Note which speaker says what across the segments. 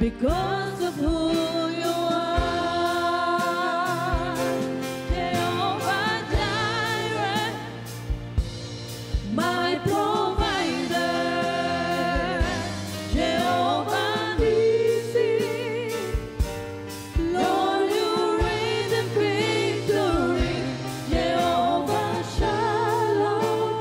Speaker 1: because of who you are. Jehovah Jireh, my provider. Jehovah Nissi, Lord, you reign in victory. Jehovah Shalom,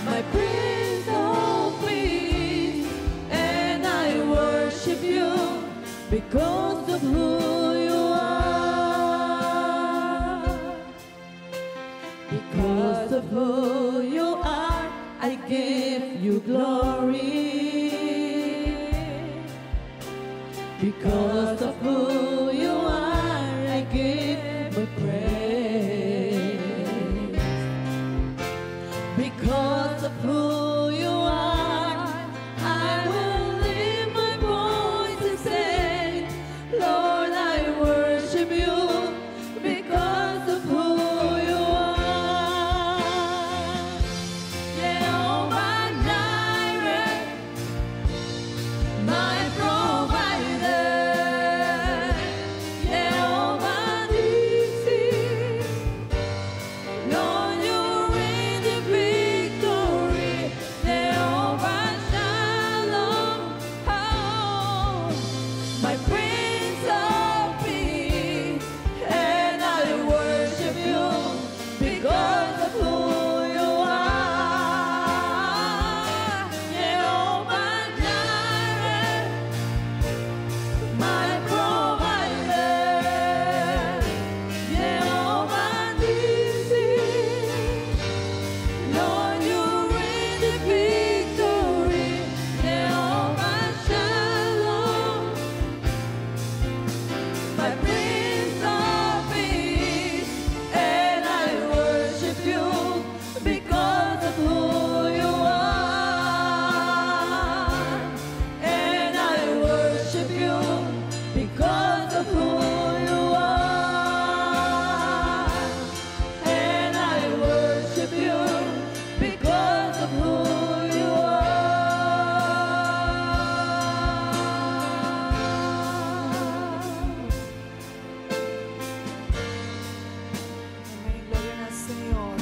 Speaker 1: my Prince of Peace, and I worship you because of who you are. Because of who you are, I give you glory. Because of who you are, I give you praise. Because of who you are, I will lift my voice and say, Lord, I worship you because of who you are. Jehovah Jireh, my provider. Jehovah Nissi, Lord, you reign in victory. Jehovah Shalom, oh, my Prince of Peace, and I worship you because of who you are. Jehovah Jireh, my provider. Jehovah Nissi, Lord, you reign in victory. Jehovah Shalom, my Prince of Peace, and I worship you because of who you are. And I worship you because of who you are. And I worship you because of who you
Speaker 2: Amén, gloria al Señor.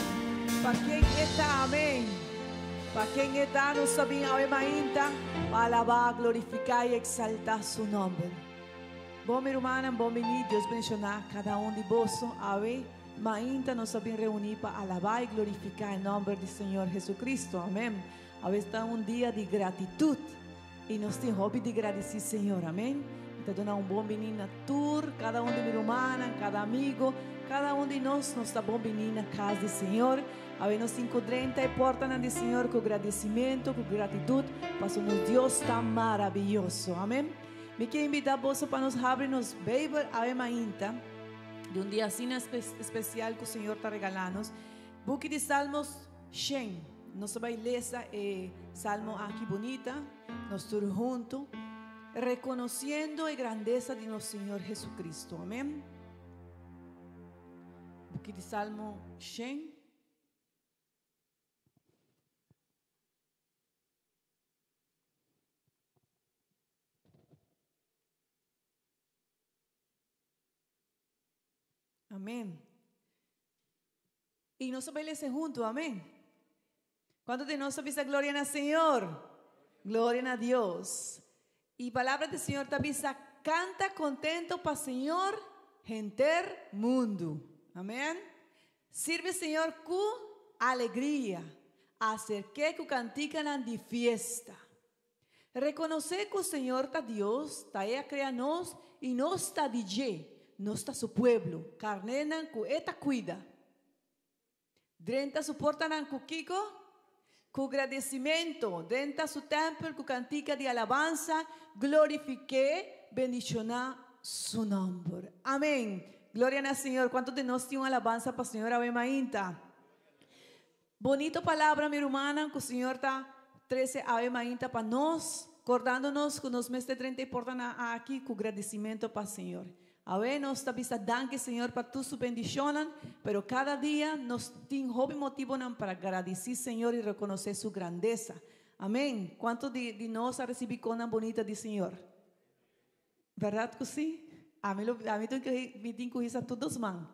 Speaker 2: ¿Para quién está? Amén. ¿Para quién está? No sabía, Ave Mainta, para alabar, glorificar y exaltar su nombre. Bom, minha irmã, bom menino, Deus bendicionar cada um de vós. Ave Mainta, nós sabemos reunir para alabar e glorificar em nome do Senhor Jesucristo. Amém. Ave está dia de gratitude e nós temos hobby de agradecer, Senhor. Amém. Então, dando bom menino a tour, cada de minha irmã, cada amigo, cada de nós está bom menino na casa do Senhor. Ave nos encontramos e porta do Senhor com agradecimento, com gratitude, para nosso Deus tão maravilhoso. Amém. Me quero invitar vos para nos abrir nos Bíblia, Ave Mainta, de dia assim especial que o Senhor está regalando. Book de Salmos 100. Nós vamos ler esse salmo aqui bonita, nós todos juntos, reconociendo a grandeza de nosso Senhor Jesucristo. Amém. Book de Salmo 100. Amém. E nós vamos ler juntos, amém. ¿Cuántos de nós avisa glória ao Senhor? Glória a Deus. E a palavra do Senhor te avisa, canta contento para o Senhor, enter mundo. Amém. Sirve Senhor com alegria, acerque que cantican de fiesta. Reconocer que o Senhor está Deus, está a criar nós e nós está DJ. No está su pueblo, carnenan ku eta cuida. Drenta suportan ku kiko, ku agradecimiento. Drenta su templo, ku cantica de alabanza, glorifique, bendicionar su nombre. Amén. Gloria al Señor. ¿Cuántos de nosotros tienen alabanza para el Señor Ave Mainta? Bonito palabra, mi hermana, que el Señor está 13 Ave Mainta para nos, acordándonos que nos meses de 30 importan aquí con agradecimiento para el Señor. A ver, nos está danke, Señor, para tu su bendición, pero cada día nos tiene hobby motivo para agradecer, Señor, y reconocer su grandeza. Amém. Quantos de nós recebemos coisas bonitas do Senhor? Verdade que sim? A mim tem que isso todos man.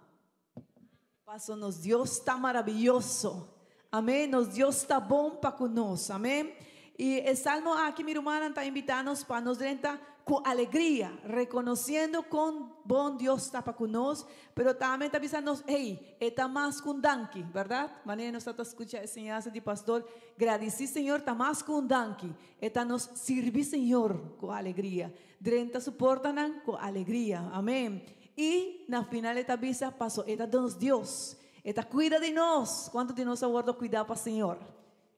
Speaker 2: Passo, nos Deus está maravilhoso. Amém. Nos Deus está bom para conosco. Amém. E o salmo aqui, minha irmã, está invitando-nos para nos rentar com alegria, reconhecendo com bom Deus está para conosco, pero também está avisando-nos, hey, está mais com danque, verdade? Maneira nós estamos escutando a ensinança do pastor, agradecer, Senhor, está mais com danque, está nos servir, Senhor, com alegria, renta suporta-nos com alegria, amém? E na final está avisa, passou, está dando Deus, está cuida de nós, quanto de nós aguardo cuidar para o Senhor?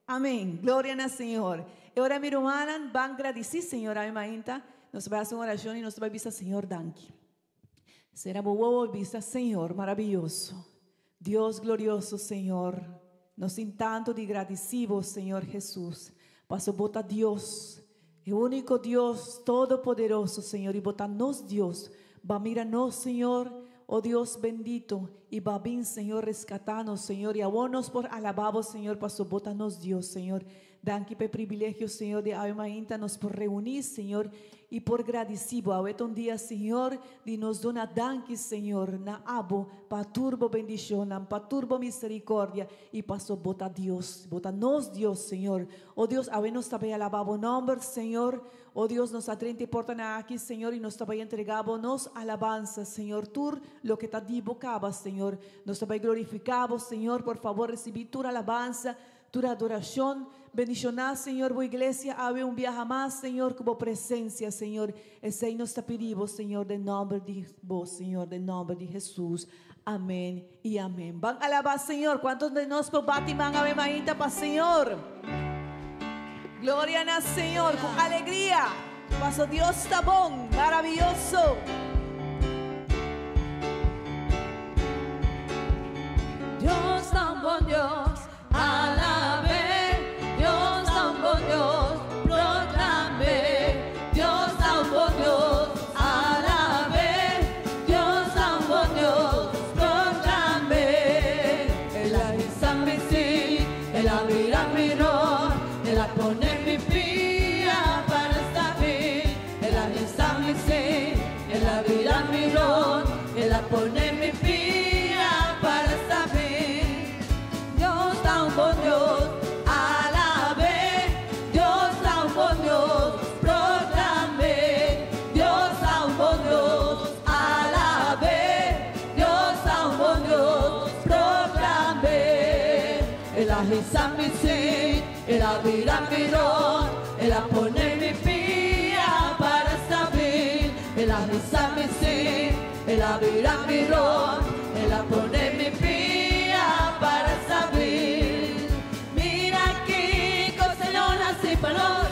Speaker 2: Amém, glória ao Senhor. E agora, minha irmã, van agradecer, Senhor, a minha nós vamos fazer uma oração e nós vamos dizer, Senhor, danke. Será boa vista, Senhor, maravilhoso. Deus glorioso, Senhor. Nos tanto de agradecidos, Senhor Jesus. Passo bota Deus, o único Deus todo-poderoso, Senhor, e bota nos Deus. Va mira nos, Senhor, oh Deus bendito, e va vir, Senhor, rescatarnos, Senhor, e abonos por alabamos, Senhor, passo bota nos Deus, Senhor. Danke por privilegio, Senhor, de nos por reunir, Senhor, e por agradecido. Ahorita dia, Senhor, de nos dona danke, Senhor, na abo, pa turbo bendición, pa turbo misericórdia, e passo bota Deus, bota nos Deus, Senhor. Oh Deus, ahorita nos também alabamos nombre, Senhor. Oh Deus, nos atrente porta aqui, Senhor, e nos também entregamos nos alabanzas, Senhor. Tur lo que está divocaba, Senhor. Nos também glorificamos, Senhor, por favor, recibir tu alabanza, tu adoración. Bendicionar, Senhor, boa igreja, abre viaje más, Senhor, como presencia, Senhor. Esse aí nos pedimos, Senhor, de nome de vos, Senhor, de nome de Jesus. Amém e amém. Van alabar, Senhor. Quantos de nós batem van a ver para Senhor? Glória ao Senhor, com alegria. Passo, Deus está bom, maravilhoso.
Speaker 1: Dios tan buen Dios, alabé. Dios tan buen Dios, proclamé. Dios tan buen Dios, alabé. Dios tan buen Dios, proclamé. Él avisa mi sí, Él abrirá mi rol, Él a poner mi pía para estar bien. Él avisa mi sí, Él abrirá mi rol, Él a poner mi pía para estar bien. Dios tan buen Dios, alabé. Dios tan buen Dios, proclamé. Dios tan buen Dios, alabé. Dios tan buen Dios, proclamé. Él agita mi sí, Él abrirá mi rol, Él a poner mi pía para estar bien. Él agita mi sí, Él abrirá mi rol, Él a poner mi pía para estar bien. Mira aquí, Señor, así para nos.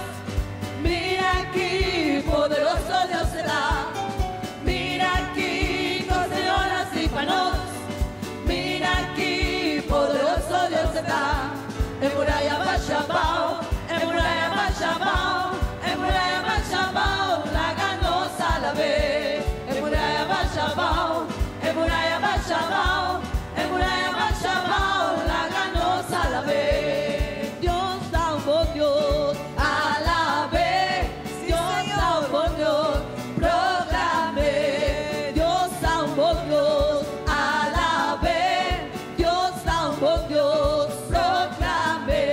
Speaker 1: Mira aquí, poderoso Dios será. Mira aquí, Señor, así para nos. Mira aquí, poderoso Dios será. En muralla va Shabao, en muralla va Shabao, en muralla va Shabao, la ganó Salabé. En muralla va Shabao, en muralla va Shabao, en muralla va Shabao, la ganó Salabé. Dios tan buen Dios, alabé. Dios tan buen Dios, proclamé. Dios tan buen Dios, alabé. Dios tan buen Dios, proclamé.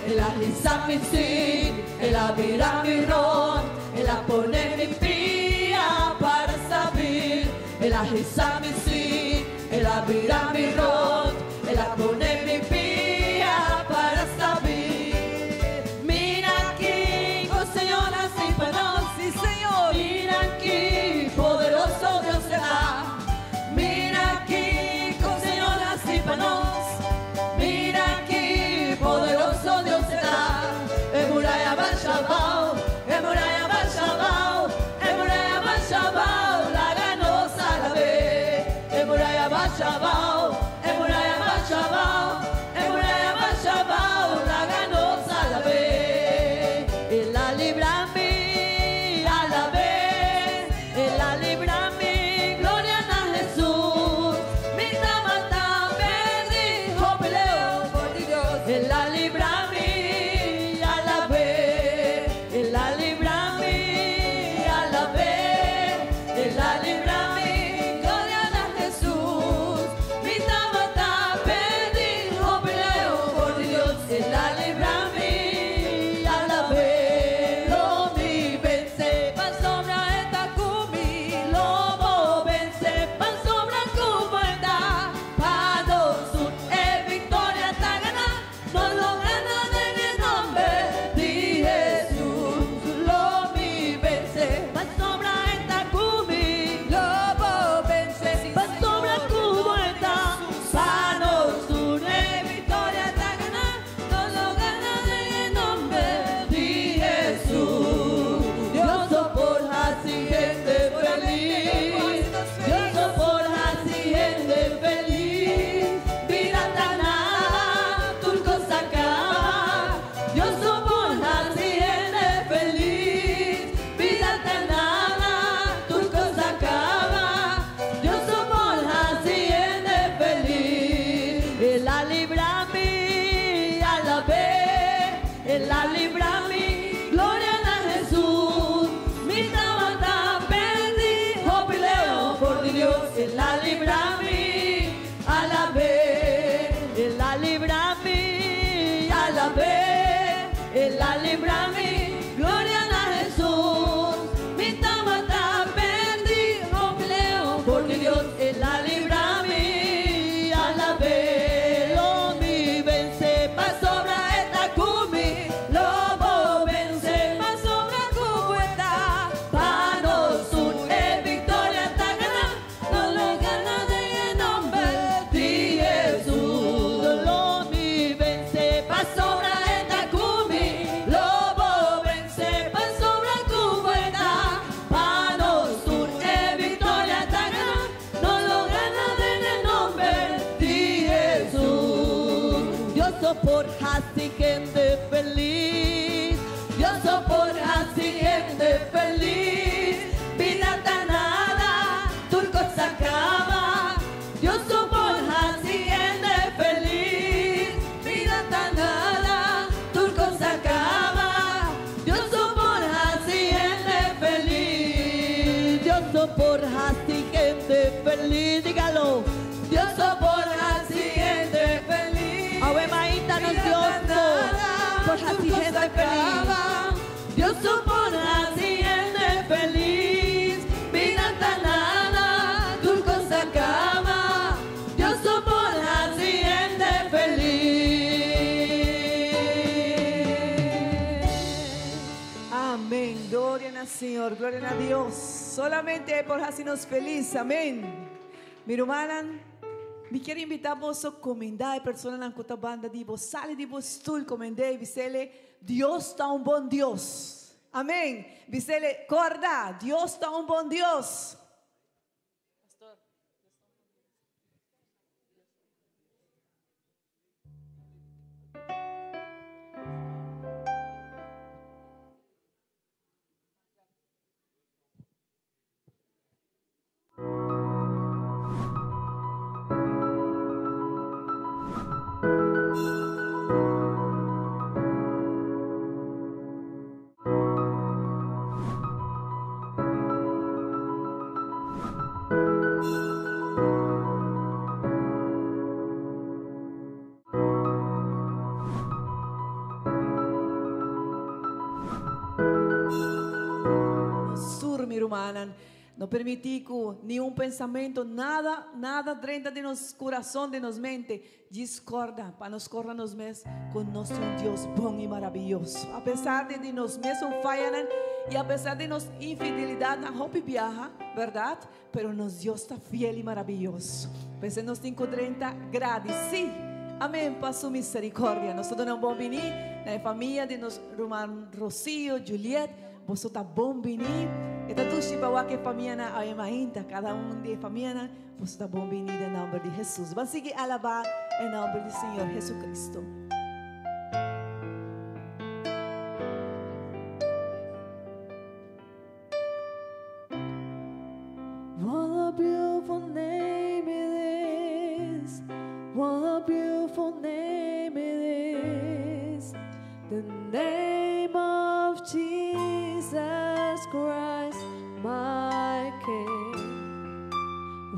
Speaker 1: Él alisa mi sí, Él abrirá mi rol, Él a poner mi pía para saber. Él alisa mi sí, Él abrirá mi rol, Él a poner mi pía para saber. Mira aquí, oh Señor, así para nos.
Speaker 2: Sí, Senhor.
Speaker 1: Mira aquí, poderoso Dios será. Mira aquí, oh Señor, así para nos. Mira aquí, poderoso Dios será. En muralla va Shabao, en muralla va Shabao, en muralla va Shabao, la ganó Salabé. En muralla va Shabao, en muralla va Shabao, en muralla va Shabao, la ganó Salabé. Él la libra a mí, alabé. Él la libra a mí, gloria a Jesús. Mi tamata me dijo peleo por Dios. Él la libra a mí, Él la libra a mí, gloria a Jesús. Mi tabata perdí, hopileo por Dios. Él la libra a mí, alabé. Él la libra a mí, alabé. Él la libra a mí, gloria a Jesús. Mi tabata perdí, hopileo por Dios. Él la libra a mí, alabé. Lo mi vence pa sobra esta cumi, lobo vence pa sobra cuesta. Pa nos un victoria está ganando, no lo gana de nombre de Jesús. Lo mi vence pa sobra esta cumi, lobo vence pa sobra cuesta. Pa nos un victoria está ganando, no lo gana de nombre de Jesús. Dios soporta así gente feliz, Dios soporta así gente feliz. Vida tanada, turco sacaba, Dios soporta así gente feliz. Vida tanada, turco sacaba, Dios soporta así gente feliz. Dios soporta así gente feliz, dígalo. Dios soporta así gente feliz. Ave Maíta nos dio por así gente feliz. Dios soporta así gente feliz. Vida tanada, turco sacaba, Dios soporta así gente feliz.
Speaker 2: Amén. Gloria al Señor, gloria a Dios. Solamente por hacernos feliz. Amén. Mi hermana, me quiero invitar vos a comendar a persona na kota banda de vos sale de vos stoel comendar e visele Dios está un bom Dios. Amém. Visele corda, Dios está un bom Dios. No permitir que ni un pensamiento, nada dentro de nuestro corazón, de nuestra mente, discorda, para nos correr nos mes con nuestro Dios bom y maravilloso. A pesar de nos mesmos fallan y a pesar de nuestra infidelidad, na roupa viaja, ¿verdad? Pero nos Dios está fiel y maravilloso. Pues en los 5:30 grados, sí. Amém, para sua misericórdia. Nós estamos bom venir na família de nosso irmão Rocio, Juliette. Você está bom venir. Eta tu si bawa que família na ainda, cada de família, você está bom venir em nome de Jesus. Vamos seguir alabar em nome do Senhor Jesus Cristo.
Speaker 1: What a beautiful name it is. What a beautiful name it is. The name of Jesus Christ, my King.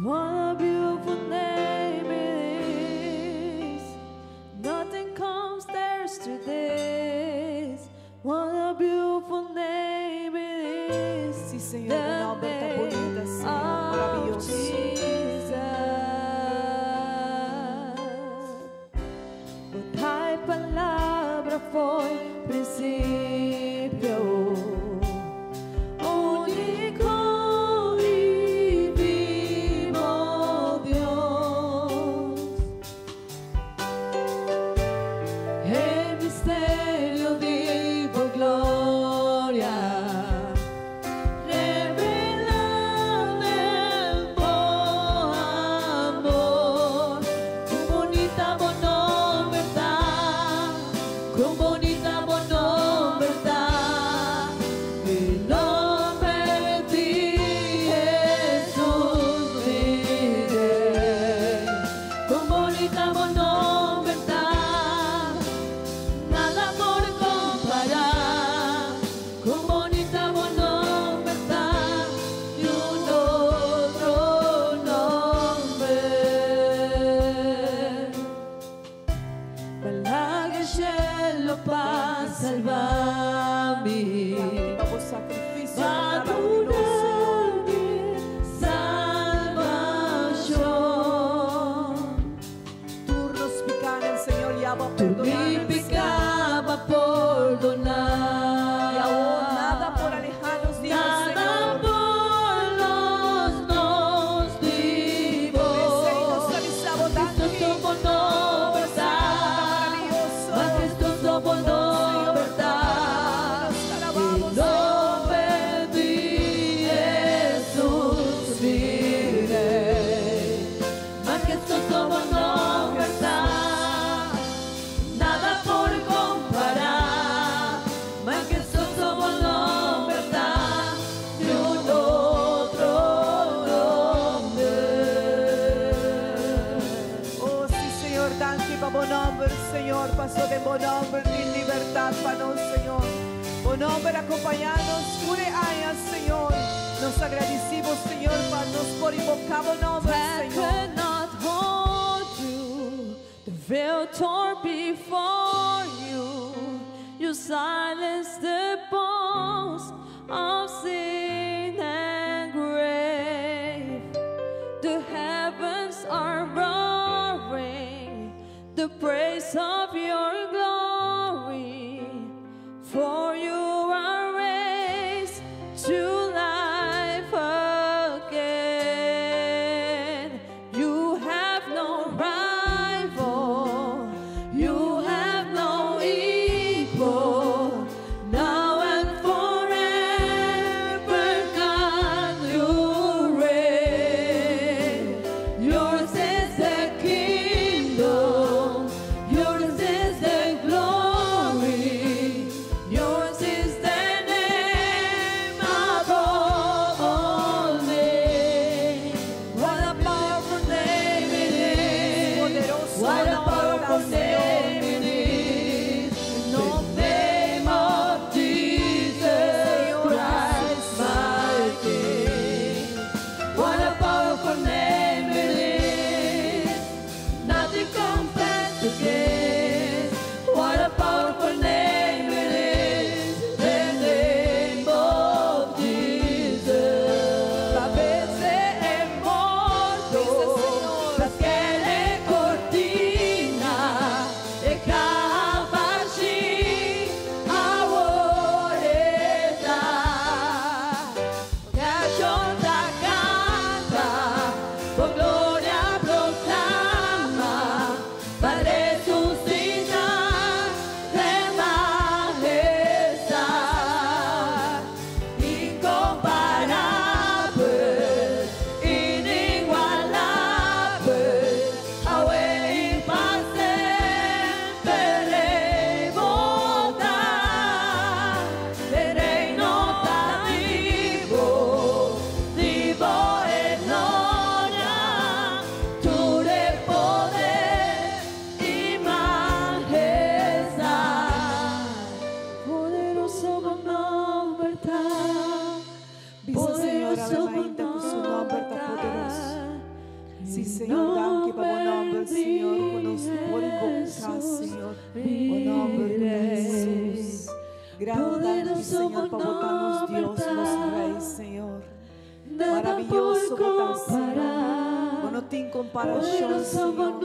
Speaker 1: What a beautiful name it is. Nothing compares to this. What a beautiful name it is.
Speaker 2: Sí, Senhor, o nome está bonito, Senhor, maravilhoso.
Speaker 1: Thy palabra foi princípio único y vivo Dios, el misterio de tu gloria. Con bonita, bon verdad. Palagi cielo pa salvarmi.
Speaker 2: Bago sacrificio para Señor. Turnos picanen, Señor, y aba perdonar.
Speaker 1: Perdonar.
Speaker 2: Y aún nada por alejarnos de Dios,
Speaker 1: Nada
Speaker 2: Señor.
Speaker 1: por los vivos.
Speaker 2: Cristo
Speaker 1: somos no verdad. Mas Cristo somos no verdad. Y no pedí Jesús vive. Mas Cristo somos no verdad. Nada por comparar. Mas Cristo somos no verdad. De un otro nombre.
Speaker 2: Oh, sí, Señor, danke pa bom nombre, Señor. Pasó de bom nombre de libertad para nos, Señor. Bom nombre acompañados, cure años, Señor. Nos agradecimos, Señor, para nos por invocar bom nombre,
Speaker 1: That
Speaker 2: Señor.
Speaker 1: could not hold you. The veil tore before you. You silenced the bones of sin and grave. The heavens are roaring the praise of your glory. For you are raised to life again. You have no rival. You have no equal. Now and forever, God, you reign. Yours is the kingdom. Yours is the glory. Yours is the name above all names. What a powerful name it is.
Speaker 2: Poderoso
Speaker 1: What a
Speaker 2: nombre,
Speaker 1: powerful
Speaker 2: Señor.
Speaker 1: name it is. The name of Jesus Christ, my King. What a powerful name it is. Nothing compares to this. What a powerful name it is. The name of Jesus. La vece è morto, la schele cortina e capaci aureta. Cachota canta, con gloria proclama, Padre suscita de majestad, incomparable, inigualable, away pase per bontà, del reino tan vivo, vivo e gloria, tu de poder y majestad, poderoso nombre está.
Speaker 2: Bisa, Señor, alabainda con su nombre tan poderoso. Sí, Señor, danke pa bom nombre, Señor, por nos por invocar, Señor. Bom nombre de Jesús. Gran danke, Señor, pa botarnos Dios, nos Rey, Señor. Maravilloso botar, Señor. Bueno, tem comparação, Señor.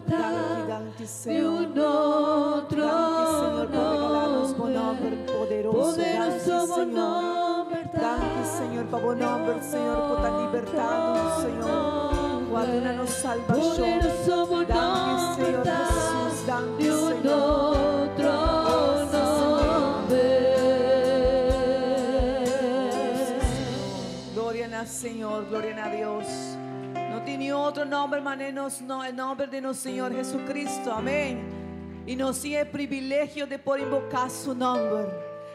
Speaker 2: Danke, Señor. Danke, Señor, por regalarnos bom nombre poderoso. Danke, Señor. Danke, Señor, para bom nombre, Señor, por tan libertarnos, Señor. Guarda-nos salvación. Danke, Señor Jesús. Danke, Señor. Gloria a Señor, gloria a Dios. No tiene otro nombre menos no, el nombre de nuestro Señor Jesucristo. Amén. Y nos tiene el privilegio de poder invocar su nombre.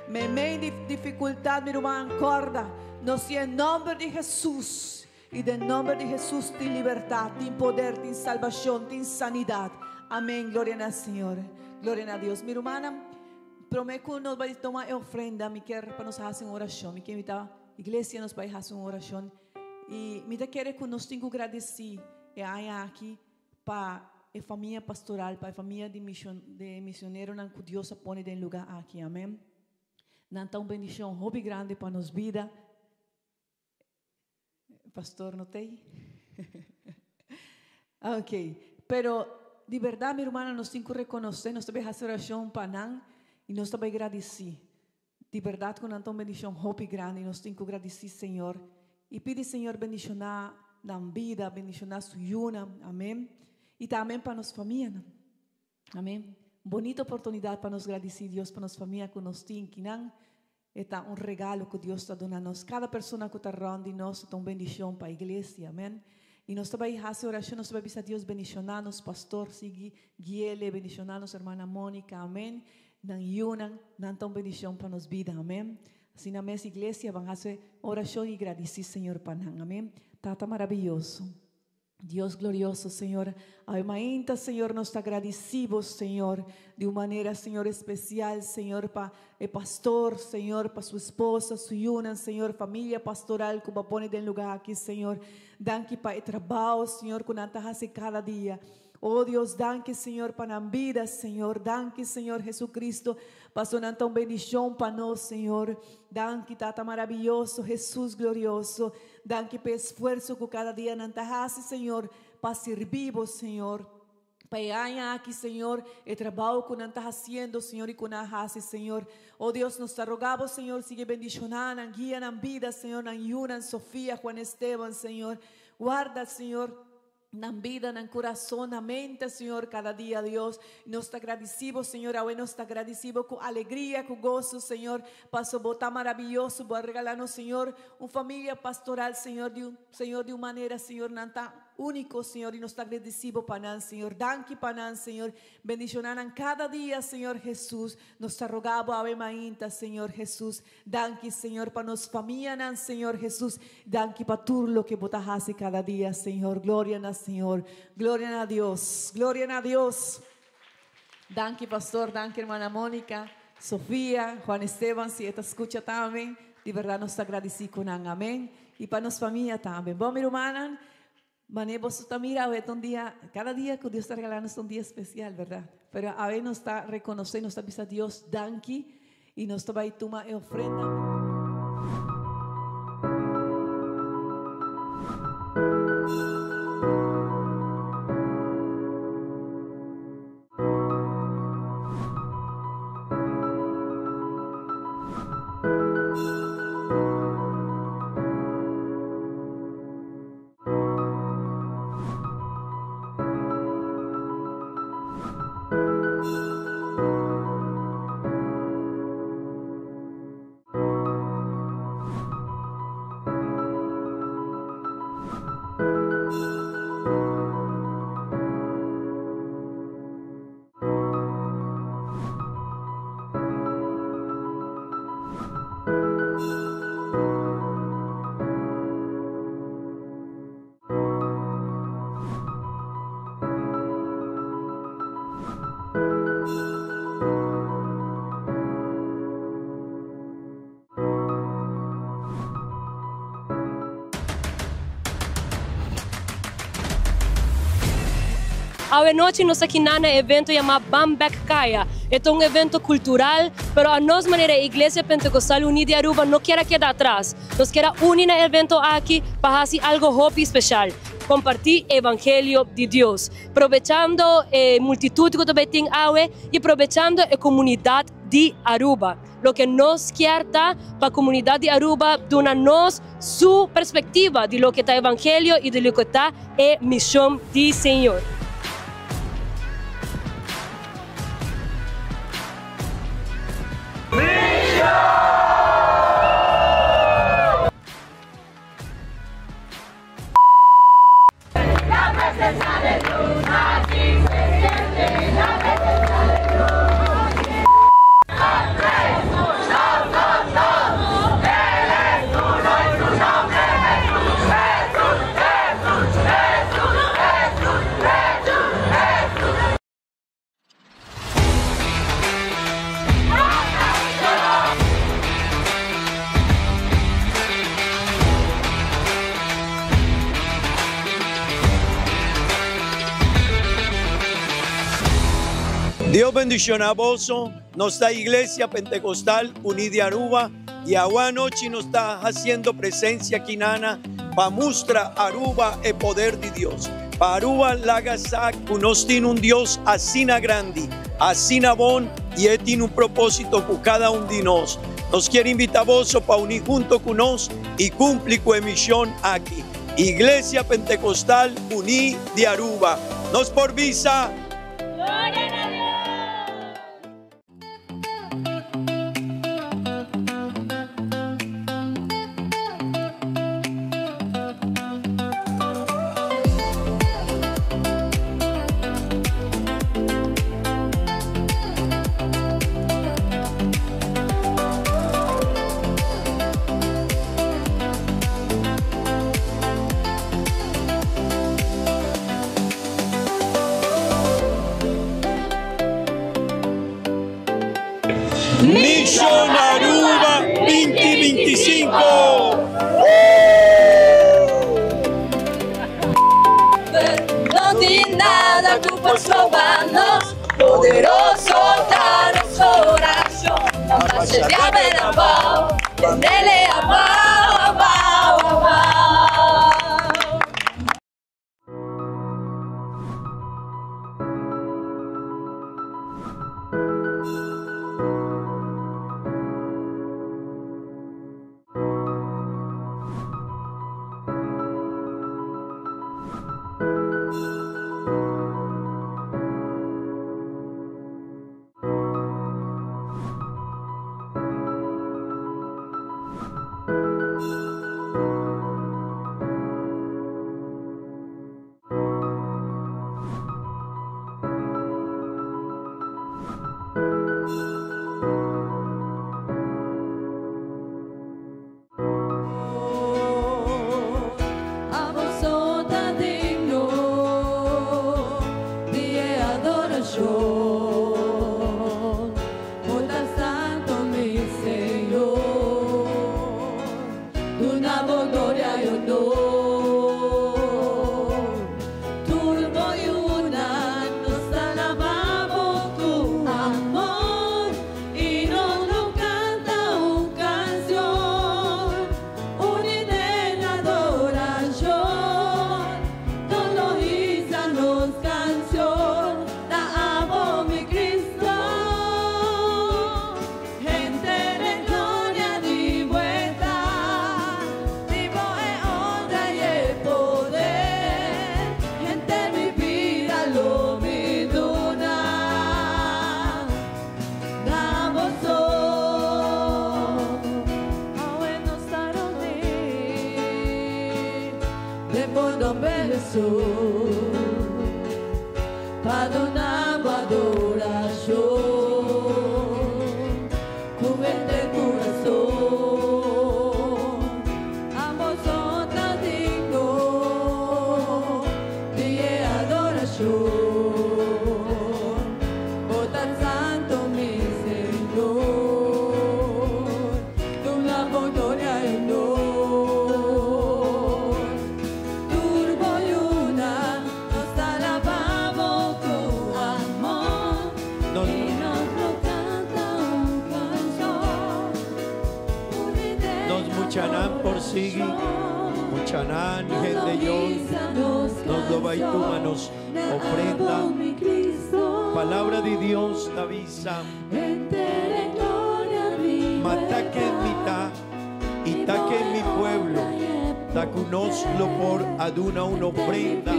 Speaker 2: Me de dificultad, mi hermano, acorda. Nos tiene el nombre de Jesús. Y del nombre de Jesús tiene libertad, tiene poder, tiene salvación, tiene sanidad. Amén. Gloria al Señor. Gloria a Dios. Mi hermana, prometo que nos va a tomar ofrenda. Me quer para nos hacer una oración. Me quer invitar a iglesia nos vai fazer uma oração e me quer que nós temos que agradecer aqui para e família pastoral, Pai, família de missioneiro que Deus põe em lugar aqui, amém? Então, bendição, hobby grande para nos vida. Pastor, notei? Ok, pero de verdade, minha irmã, nós temos que reconhecer, nós temos que fazer oração para nós e nós temos que agradecer. De verdade, com então bendição, hobby grande, nós temos que agradecer, Senhor. E pedir, Senhor, bendição na vida, bendição na sua yuna, amém? E também para nossa família, amém? Bonita oportunidade para nos agradecer, Deus, para nossa família que nós temos, que não é regalo que Deus está dando a nós. Cada pessoa que está ronda nós, é uma bendição para a igreja, amém? E nós também fazemos oração, nós também pedimos a Deus bendicionar-nos, pastor, sigue, guiele, bendicionar-nos, irmã Mônica, amém? Nang yuna, então bendição para nos vida, amém? Assim na minha igreja, vamos fazer oração e agradecer, Senhor, para nós, amém? Tata maravilhoso. Deus glorioso, Senhor. Ainda, Senhor, nós te agradecemos, Senhor, de uma maneira, Senhor, especial, Senhor, para o pastor, Senhor, para sua esposa, sua yuna, Senhor, família pastoral que vai pôr em lugar aqui, Senhor. Danke para o trabalho, Senhor, que nós fazemos cada dia. Oh Deus, danke, Senhor, para a vida, Senhor. Danke, Senhor Jesucristo, passou então bendição para nós, Senhor. Danke, Tata maravilhoso, Jesus glorioso. Danke pelo esforço que cada dia nós fazemos, Senhor, para servir, Senhor. Para ganhar aqui, Senhor, o trabalho que nós estamos fazendo, Senhor, e que nós fazemos, Senhor. Oh Deus, nos rogamos, Senhor, siga bendicionando, guia na vida, Senhor, na Yuna, Sofia, Juan Esteban, Senhor. Guarda, Senhor, na vida, no coração, na mente, Senhor, cada dia, Deus. Nós te agradecemos, Senhor, hoje nós te agradecemos com alegria, com gozo, Senhor, para o botar maravilhoso, para regalar-nos, Senhor, uma família pastoral, Senhor, de uma maneira, Senhor, não tão único, Senhor, e nós te agradecemos para nós, Senhor. Danke para nós, Senhor. Bendicionar cada dia, Senhor Jesus. Nós te rogamos, ave mainta, Senhor Jesus. Danke, Senhor, para nossa família, Senhor Jesus. Danke para tudo o que botas cada dia, Senhor. Glória a Senhor. Glória a Deus. Glória a Deus. Danke, pastor. Danke, irmã Mônica, Sofia, Juan Esteban, se esta escucha também. De verdade, nós te agradecemos com amém. E para nossa família também. Bom, minha irmã, Mané, vos está mira, un día, cada día que Dios está regalando es un día especial, ¿verdad? Pero a veces nos está reconociendo, nos está diciendo Dios, danke, y nos está ahí toma ofrenda.
Speaker 3: Hoy noche nos aquí en un evento llamado Bambek Kaya. Es un evento cultural, pero a nos manera Iglesia Pentecostal Unida de Aruba no quiere quedar atrás. Nos quiere unir el evento aquí para hacer algo hobby especial. Compartir el Evangelio de Dios. Aprovechando multitud que también tiene hoy y aprovechando la comunidad de Aruba. Lo que nos quiere para la comunidad de Aruba, darnos su perspectiva de lo que está el Evangelio y de lo que está la misión del Señor.
Speaker 1: La presencia de Dios aquí se siente, la presencia de Dios aquí. Él es uno y su nombre Jesús, Jesús, Jesús, Jesús, Jesús, Jesús.
Speaker 4: Dios bendicione a vosso, nuestra iglesia pentecostal unida de Aruba, y ahora noche nos está haciendo presencia aquí nana para mostrar Aruba el poder de Dios. Para Aruba lagasa que nos tiene un Dios así na grande, así na bon, y él tiene un propósito con cada uno de nosotros. Nos quiere invitar a vos para unir junto con nosotros y cumplir con misión aquí. Iglesia Pentecostal Unida de Aruba. Nos por visa.
Speaker 1: Gloria a Dios.
Speaker 4: Mission Aruba 2025.
Speaker 1: No tiene nada que puedes robarnos, poderoso danos oración. Mas se llame la paz, tendele amado, amado, amado. Padonamos adoración con este corazón. A vosotros digno de adoración. Oh tan santo mi Señor, tu la gloria y honor.
Speaker 4: Muchanan por sigui, muchanan gente yo, nos lo va y tú manos ofrenda. Palabra de Dios avisa, mataque en mitad y taque en mi pueblo, tacunoslo por aduna una ofrenda.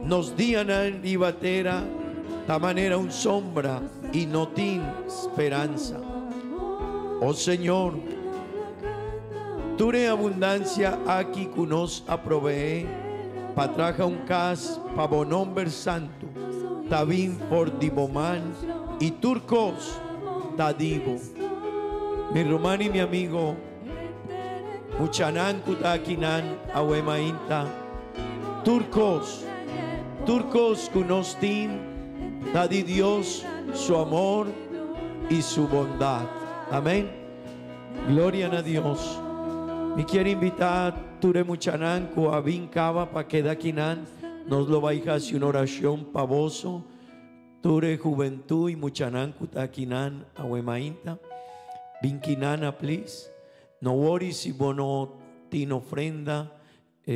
Speaker 4: Nos dianan y batera, ta manera un sombra y no tin esperanza. Oh Señor, Ture abundancia aquí kunos aprove. Patraja un cas pavonomber santo. Tabim por diboman y turcos tadibo. Mi romani y mi amigo. Muchanan kutakinan awemainta. Turcos kunostin. Tadi Dios su amor y su bondad. Amén. Gloria a Dios. Me quiere invitar Ture Muchanan ku abin kaba pa kedakinan. Nos lo baijas una oración pavoso. Ture juventud y Muchanan kutakinan awemainta. Vinkinana please. No worry si bono tin ofrenda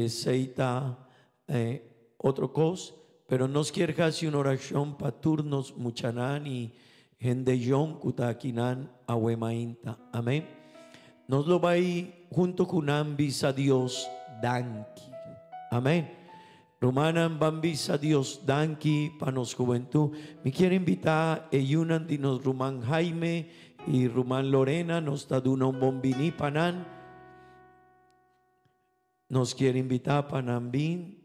Speaker 4: seita otro cos, pero nos quiere hacer una oración para turnos Muchanan y Gendellón kutakinan awemainta. Amén. Nos lo va a ir junto con ambis a Dios danki. Amén. Romanan bambis a Dios danki para nos juventud. Me quiere invitar a yunan dinos Rumán Jaime y Rumán Lorena nos da una un bombini panan. Nos quiere invitar panambín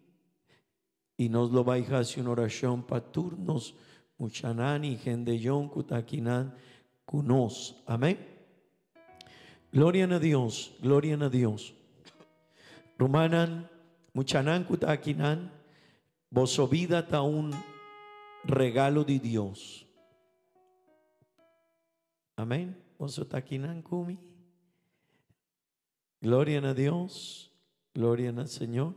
Speaker 4: y nos lo va a hacer una oración para turnos Muchanan y Gendellón kutakinan kunos. Amén. Gloria a Dios, gloria a Dios. Romanan Muchanan kutakinan voso vida ta un regalo de Dios. Amén. Voso takinan kumi. Gloria a Dios, gloria al Señor.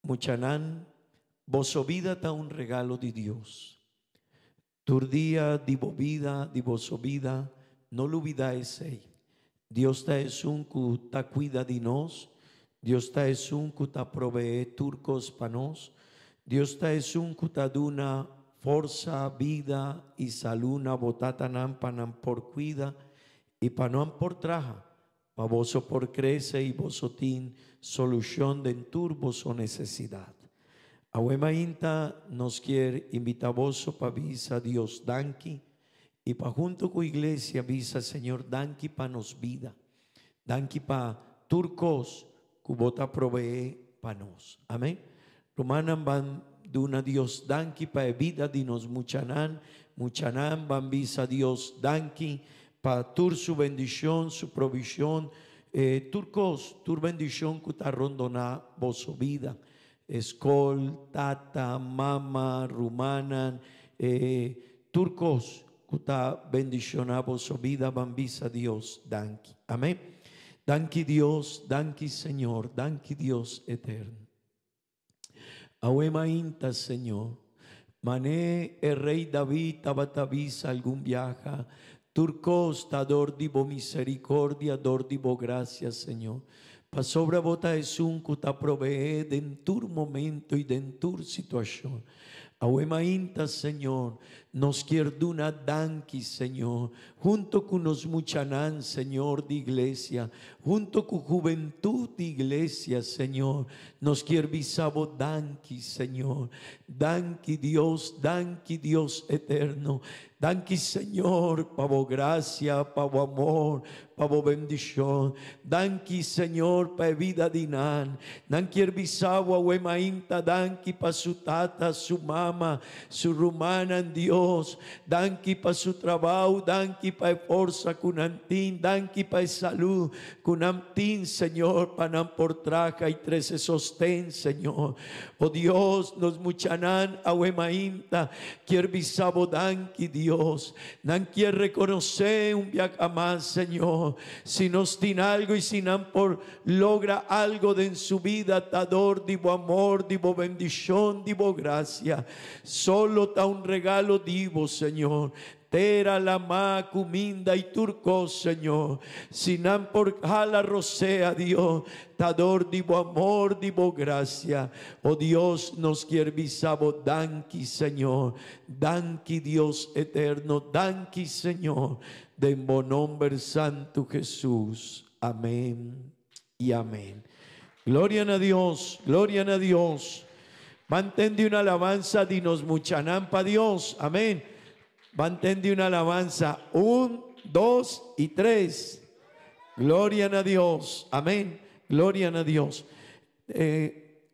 Speaker 4: Muchanan voso vida ta un regalo de Dios. Tur día divo vida, divoso vida, no lo olvidáis. Dios ta es un que ta cuida de nos. Dios ta es un que ta provee turcos panos. Dios ta es un que ta duna forza, vida y salud botatanan panan por cuida y panan por traja. Pa voso por crece y vosotín solución de enturbos o necesidad. Awemainta nos quiere invitar voso pa visa Dios danki y pa junto con iglesia visa Señor danki pa nos vida. Danki pa turcos cubota provee pa nos. Amén. Romanan van duna Dios danki pa vida dinos Muchanan. Muchanan van visa Dios danki pa tur su bendición, su provisión. Turcos, tur bendición cuta rondona voso vida. Escol, tata, mama, rumanan, turcos, cuta bendiciona voso vida, bambisa Dios, danki. Amén. Danki Dios, danki Señor, danki Dios eterno. Awemainta Señor, mané el rey David, tabatavisa algún viaja, turcos, tador divo misericordia, dor divo gracia Señor. Pa sobra bota es un que ta provee de en tur momento y de en tur situación. Awemainta Señor, nos quierduna danki Señor, junto con nos Muchanan Señor de iglesia, junto con juventud de iglesia Señor, nos quiervisabo danki Señor, danki Dios eterno. Danki Señor, pavo gracia, pavo amor, pavo bendición. Danki Señor, pa vida dinan. Danki bisagua, wemainta, danki pa su tata, su mama, su rumana en Dios. Danki pa su trabajo, danki pa fuerza kunantin, danki pa salud kunantin, Señor, panam por traja y 13 sostén, Señor. Oh Dios, nos Muchanan, awemainta, quierbisabo danki Dios. Nan quiere reconocer un viaje más, Señor. Si nos tiene algo y si nan por logra algo de en su vida, tador, divo amor, divo bendición, divo gracia. Solo ta un regalo divo, Señor. Tera la ma cuminda y turco, Señor. Sinan por jala rosea, Dios. Tador divo amor, divo gracia. Oh Dios, nos quiervisabo danki, Señor. Danki, Dios eterno. Danki, Señor. De en nombre santo Jesús. Amén y amén. Gloria a Dios, gloria a Dios. Mantén de una alabanza, dinos Muchanan pa Dios. Amén.
Speaker 5: Mantén una alabanza. 1, 2 y 3. Gloria a Dios. Amén. Gloria a Dios.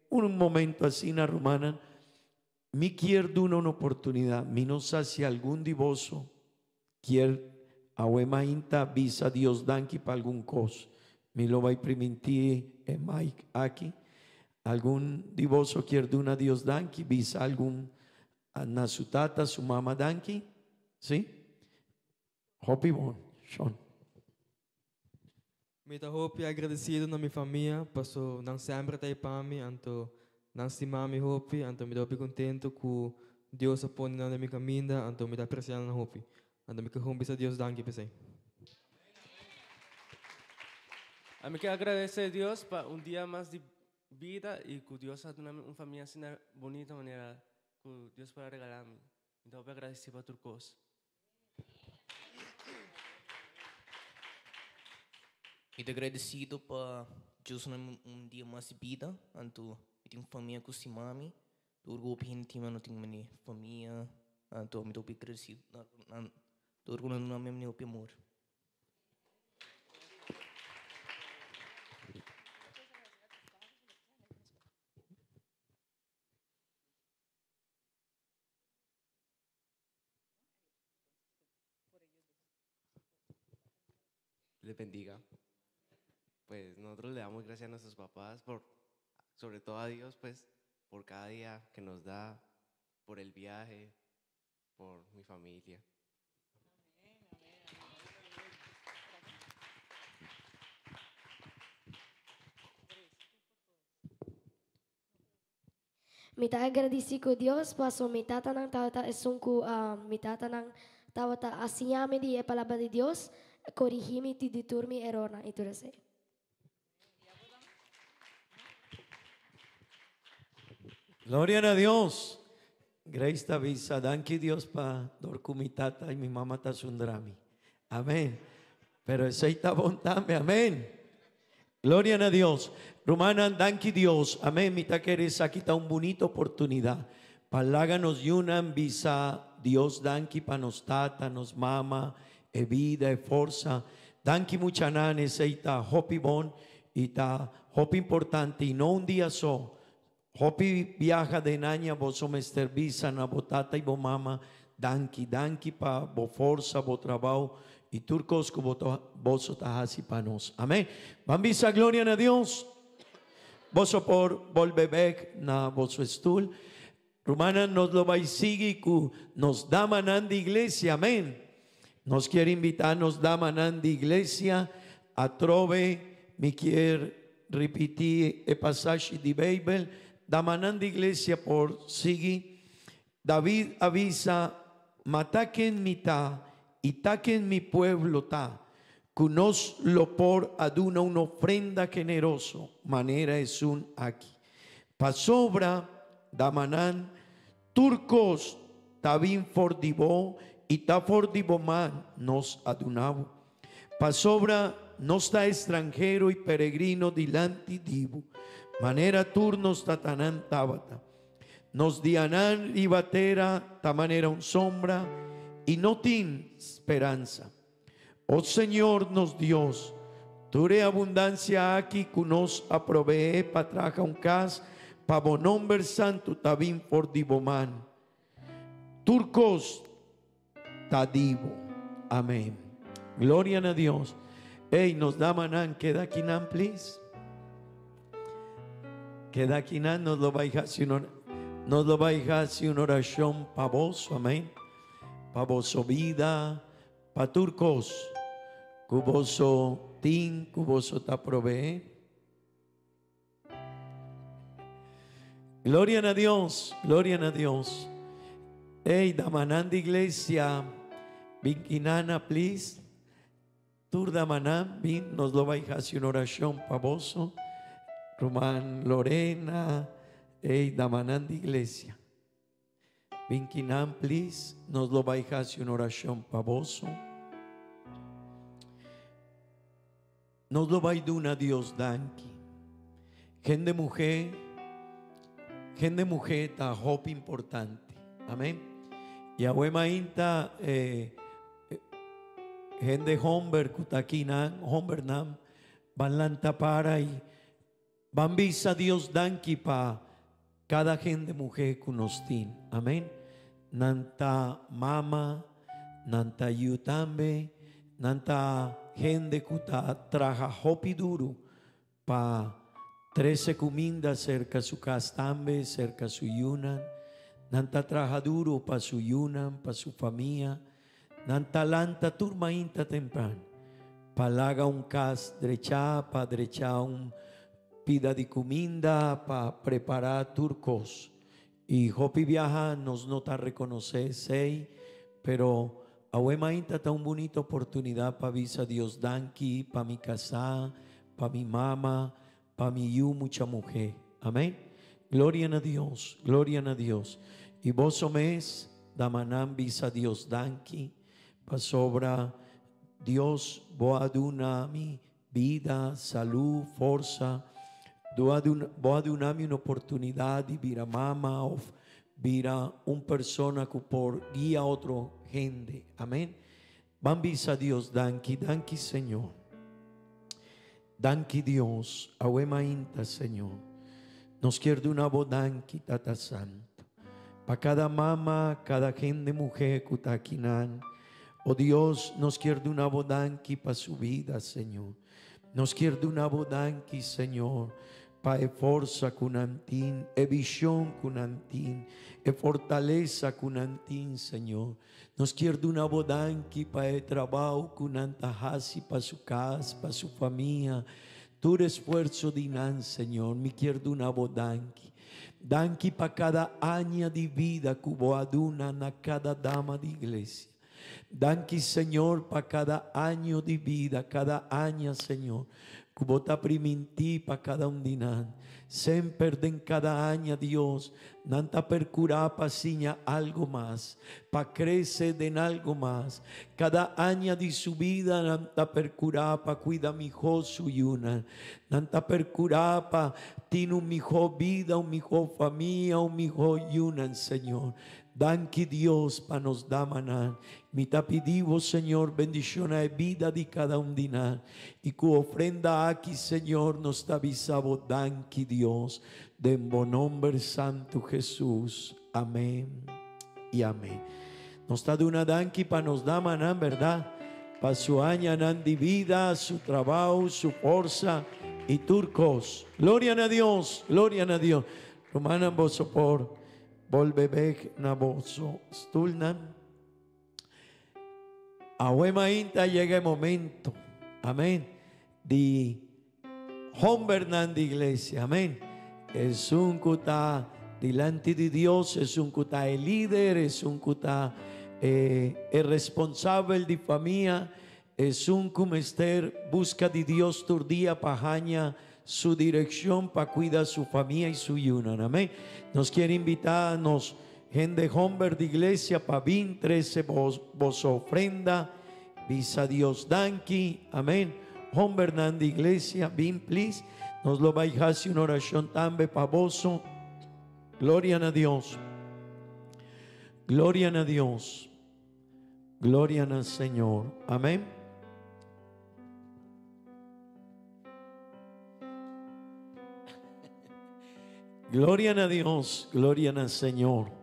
Speaker 5: Un momento así, na romana. Mi quiero una oportunidad. Mi no sé si algún divoso quiere awema inta visa Dios danki para algún cosa. Mi lo va a priminti Mike aquí. Algún divoso quiere una Dios danki visa algún na su tata, su mamá danki. ¿Sí? Hopi bon, Sean.
Speaker 6: Me ta hopi agradecido na minha família, passou não sempre tá para mim, então não estimar me hopi, então me dá contento que Deus apone na minha caminho, então me dá apreciando na hopi, então me quero a Deus danke pessoal.
Speaker 7: A mí que agradecer a Dios por un día más de vida y que Dios ha dado una familia así de bonita manera que Dios pueda regalarme. Entonces agradecer por tu cosa.
Speaker 8: Muito agradecido por Deus dia mais de vida, então eu tenho família com si mami, do orgulho gente não tenho minha família, então muito agradecido, do orgulho não me meu amor.
Speaker 7: Les bendiga. Pues nosotros le damos gracias a nuestros papás, sobre todo a Dios, pues por cada día que nos da, por el viaje, por mi familia.
Speaker 9: Mita agradeci ko Dios paso mitata ng tawata esungku mitata ng tawata asinyami di palabra de Dios corrigimi ti diturmi error na ito rase.
Speaker 5: Gloria a Dios. Grace Tavisa, danke Dios pa dorku mi tata y mi mamá ta sundrami. Amén. Pero ese está bon también. Amén. Gloria a Dios. Romana, danke Dios. Amén. Mi ta queres aquí está una bonita oportunidad. Paláganos yunan visa Dios danke pa nos tata, nos mama, e vida, e forza. Danke mucha nane, seita hopi bon y ta hopi importante y no un día so. Hopi viaja de naña boso mester visa na botata y bo mama. Danke pa bo forza, bo trabajo y turcos que boso tahasi pa nos. Amén. Bambisa gloria a Dios. Boso por volbebek na boso estul. Romana nos lo va y sigue que nos da manan de iglesia. Amén. Nos quiere invitar, nos da manan de iglesia. A trove, mi quiere repetir el pasaje de Bible. Da manan de iglesia por sigue. David avisa, mataquen mi ta y taquen mi pueblo ta. Que nos lo por aduna una ofrenda generoso. Manera es un aquí. Pasobra, damanan, turcos, tabin fordibo y ta fordibo man nos adunabo. Pasobra, no está extranjero y peregrino dilante divo. Manera turnos tatanán tabata. Nos dianan ribatera, ta manera un sombra y no tin esperanza. Oh Señor nos Dios, ture abundancia aquí que nos aprove pa traja un cas pa bonomber santo tabin por diboman. Turcos tadivo. Amén. Gloria a Dios. Hey, nos da manan, queda aquí nan, please. Queda aquí nan, nos lo va a dejar una oración pa vos, amén. Pa vos vida, pa turcos, cuboso tin, cuboso ta provee. Gloria a Dios, gloria a Dios. Hey, damanan de iglesia, vinquinana, please. Tur damanan, vin, nos lo va a dejar una oración pa vos. Román Lorena, hey, damanan de iglesia. Vinquinán, please, nos lo va a dejar una oración pa vos. Nos lo va a dar a Dios danki. Gente mujer ta hope importante. Amén. Yahweh mainta gente homber kutakinan hombernam banlanta para y bambisa Dios danki pa cada gente mujer kunostin. Amén. Nanta mama, nanta yutambe, nanta gente kuta traja hopi duro pa 13 comindas cerca su castambe, cerca su yunan. Nanta traja duro pa su yunan, pa su familia. Nanta lanta turmainta temprano. Palaga un cas drecha, pa drecha un pida de cominda, pa preparar turcos. Y hopi viaja nos nota reconocer, sei, pero ahuemainta está una bonita oportunidad pa visa Dios danki, pa mi casa, pa mi mama, pa mi yu mucha mujer. Amén. Gloria a Dios, gloria a Dios. Y vos mes damanam visa Dios danki, pa sobra Dios boaduna mi vida, salud, fuerza. Boadunami una oportunidad de vir a mama o vir a una persona que por guía a otro gente. Amén. Bambisa Dios, danki Señor. Danki Dios, ahuemainta Señor. Nos quiere una bodanki tata santo. Para cada mama, cada gente mujer kutakinan. Oh Dios, nos quiere una bodanki para su vida, Señor. Nos quiere una bodanki, Señor. Pa e forza kunantin, e visión kunantin, e fortaleza kunantin, Señor. Nos quiere una bodanki pa e trabajo kunantahasi pa su casa, pa su familia. Tu esfuerzo dinan, Señor. Me quiere una bodanki. Danki pa cada año de vida cubo aduna na cada dama de iglesia. Danki, Señor, pa cada año de vida, cada año, Señor. Kubota priminti pa cada un dinan. Sempre en cada año, Dios, nanta percura pa siña algo más, pa crece en algo más. Cada año de su vida, nanta percura pa cuida mi hijo suyuna. Nanta percura pa tiene un hijo vida, un hijo familia, un hijo yunan, Señor. Danki Dios pa nos da maná. Mi tapidivo, Señor, bendición a vida de cada un dinar. Y cu ofrenda aquí, Señor, nos da visabo. Danki Dios, de en buen nombre santo Jesús. Amén y amén. Nos da de una danki pa nos da maná, ¿verdad? Pa su año de vida, su trabajo, su fuerza y turcos. Gloria a Dios, gloria a Dios. Romana vos por volvebek na voso stulnan. Ahuemainta llega el momento, amén, de Hombernan de iglesia, amén. Es un cuta delante de Dios, es un cuta el líder, es un cuta el responsable de familia, es un comester busca de Dios tu día pajaña su dirección para cuidar su familia y su yunan, amén. Nos quiere invitarnos gente Homber de iglesia para 13 vos ofrenda visa Dios danki, amén. Hombernan de iglesia, bin please. Nos lo vais a hacer una oración también para vos. Gloria a Dios. Gloria a Dios. Gloria al Señor. Amén. Gloria a Dios. Gloria al Señor.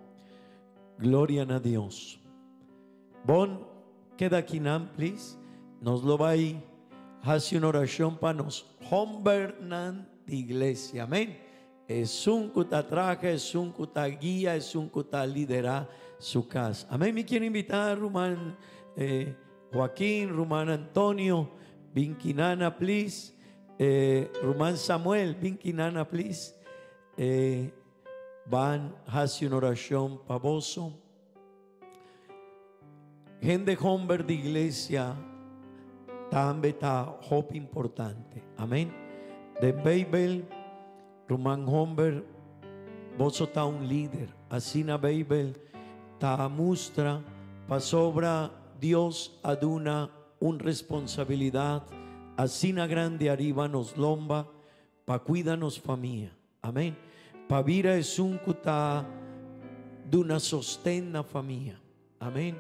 Speaker 5: Gloria a Dios. Bon, queda aquí, please. Nos lo va a hacer una oración para nos. Hombernan de iglesia. Amén. Es un cuta traje, es un cuta guía, es un cuta lidera su casa. Amén. Me quiero invitar Román Joaquín, Román Antonio, Vinquinana, please. Román Samuel, Vinquinana, please. Van a hacer una oración para vos. Gente Homber de iglesia también está hope importante. Amén. De Babel, Román Homber, vos está un líder. Así na Babel ta mustra pa sobra Dios aduna una responsabilidad. Así na grande arriba nos lomba pa cuidanos familia. Amén. Pa vira es un cuta de una sostén na familia. Amén.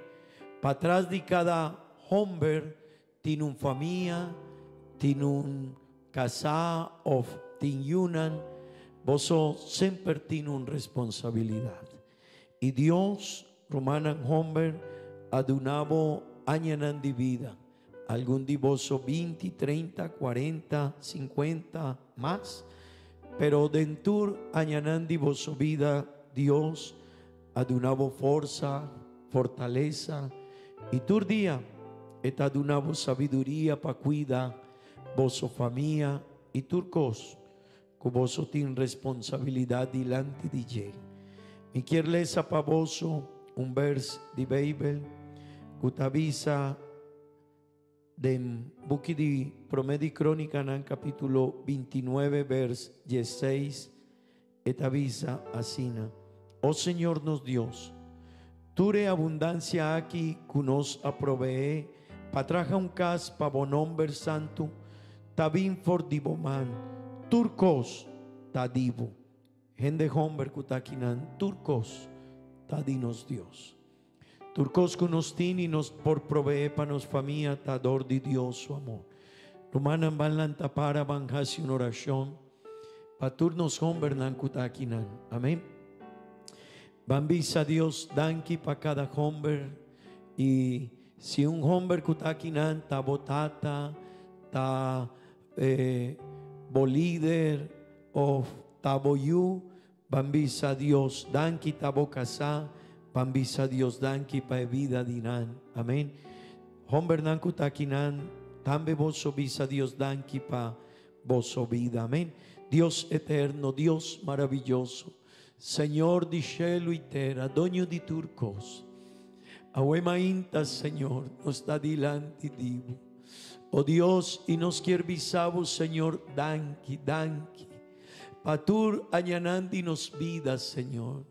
Speaker 5: Para atrás de cada hombre tiene una familia, tiene un casa o tiene una. Vos siempre tiene una responsabilidad. Y Dios, Romanan hombre, adunabo añanan de vida. Algún de vos 20, 30, 40, 50 más. Pero dentur añanan de vos vida, Dios adunabo fuerza, fortaleza. Y tu día et adunabo sabiduría para cuidar vos familia y turcos. Que vos tiene responsabilidad delante de Él. Y quiero leer para vos un vers de Bible que te avisa de buque de Promedio Crónica en el capítulo 29 vers 16 y te avisa así: oh Señor nos Dios, ture abundancia aquí que nos aprovee para traja un cas para bonomber santo tabin for diboman turcos tadivo gente hombre kutakinan turcos tadinos Dios. Turcos que nos tiene y nos por proveer para nos familia tador de Dios su amor. Romanan van lantapara van hasi una oración para turnos hombre nan kutakinan. Amén. Van visa Dios danki para cada hombre. Y si un hombre kutakinan ta botata ta bolíder o ta boyu van visa Dios danki ta bocasa. Pambisa Dios danki pa vida dinan. Amén. Hombre nan kutakinan tambe boso bisa Dios danki pa boso vida. Amén. Dios eterno, Dios maravilloso, Señor de cielo y tierra, dueño de turcos. Ahuema inta, Señor, nos está delante divo. Oh Dios, y nos quiere visavo, Señor, danki, danki. Patur añanandi nos vida, Señor.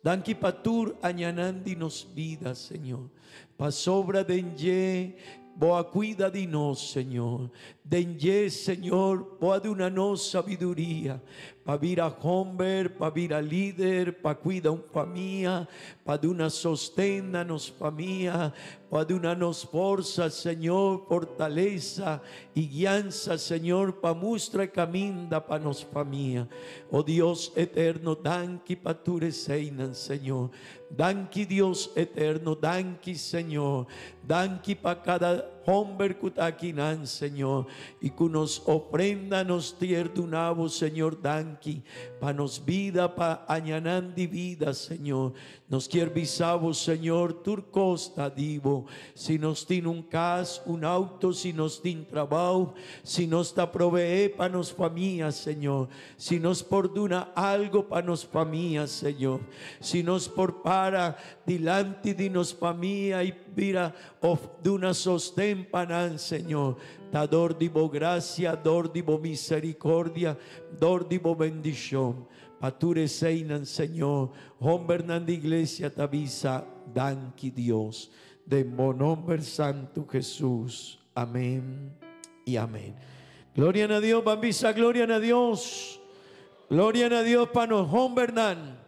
Speaker 5: Danki patur añanandi nos vida, Señor. Pa sobra denye, boa cuida de nos, Señor. Denye, Señor, boa de una nos sabiduría. Pa vir a hombre, pa vir a líder, pa cuida un familia, pa de una sostena nos familia, pa de una nos forza, Señor, fortaleza y guianza, Señor, pa mustra caminda pa nos familia. Oh Dios eterno, danki pa tu reseinan, Señor. Danki Dios eterno, danki Señor. Danki pa cada hombre kutakinan, Señor. Y que nos ofrenda nos tierdunabo, Señor, danki. Pa nos vida, pa añanandi vida, Señor. Nos quiere visavo, Señor, turcosta divo. Si nos tiene un cas, un auto, si nos tiene trabajo, si nos ta provee pa nos familia, Señor. Si nos porduna algo pa nos familia, Señor. Si nos porpara delante de nos familia y vira of de una sostén panan, Señor. Dador divo gracia, dor divo misericordia, dor divo bendición. Pature seinan, Señor. Hombre nan de iglesia tabisa, danki Dios. De nombre santo Jesús. Amén y amén. Gloria a Dios, bambisa, gloria a Dios. Gloria a Dios para nos hombre nan.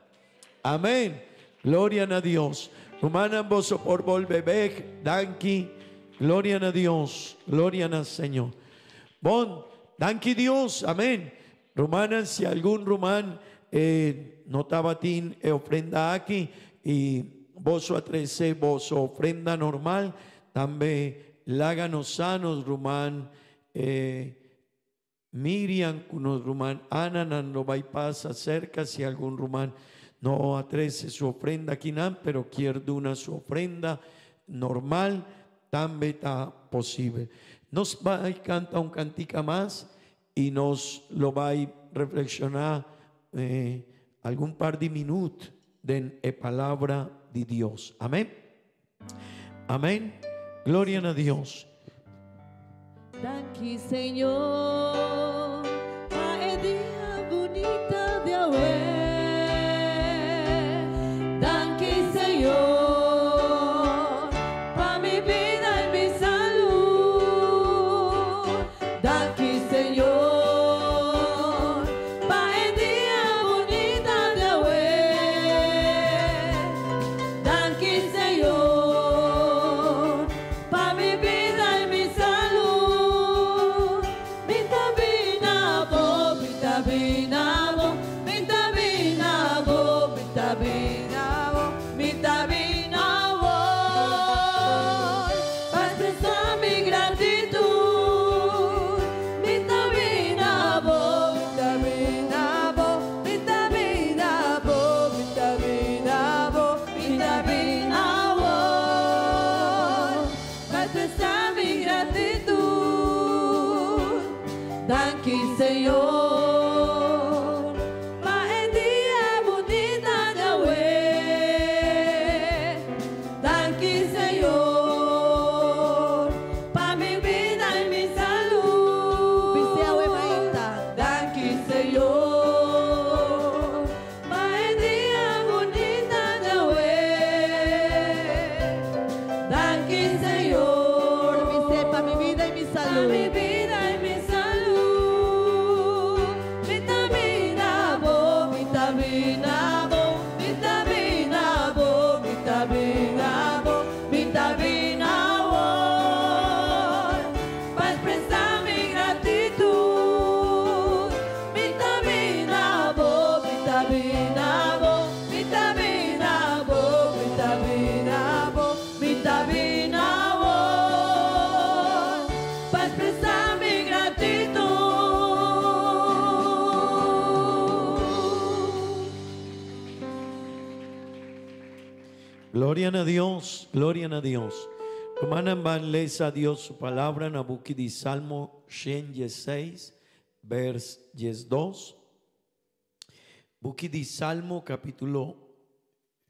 Speaker 5: Amén. Gloria a Dios. Romanan vos por volbebek, danki. Gloria a Dios. Gloria al Señor. Bon, danki Dios. Amén. Romanan, si algún román no tabatín ofrenda aquí y vos a 13 vos ofrenda normal también láganos sanos román Miriam kunos román Ananan no bypass cerca si algún román no a 13 su ofrenda aquí pero quiere una su ofrenda normal también está posible. Nos va a cantar un cantica más y nos lo va a reflexionar algún par de minutos de la palabra de Dios. Amén. Amén. Gloria a Dios.
Speaker 1: Danke, Señor, pa el día bonita de hoy. Danke, Señor, pa mi vida y mi salud. Danke, Señor, pa el día bonita de hoy. Danke, Señor. Thank you, Señor. Maendia bonita Yahweh. Thank you, Señor. Pa mi vida y mi salud.
Speaker 2: Bisiawe mainta.
Speaker 1: Thank you, Señor. Maendia bonita Yahweh. Thank you, Señor.
Speaker 2: Bise pa mi vida y mi
Speaker 1: Pa
Speaker 2: salud.
Speaker 1: mi vida y mi salud. Vitamina bo, vitamina bo, vitamina bo, vitamina bo, vitamina bo. Para expresar mi gratitud. Vitamina bo, vitamina bo, vitamina bo, vitamina bo, vitamina bo. Para expresar mi gratitud.
Speaker 5: Gloria a Dios, gloria a Dios. Hermana, vanles a Dios su palabra na buki di Salmo 116, vers 12. Buki di Salmo capítulo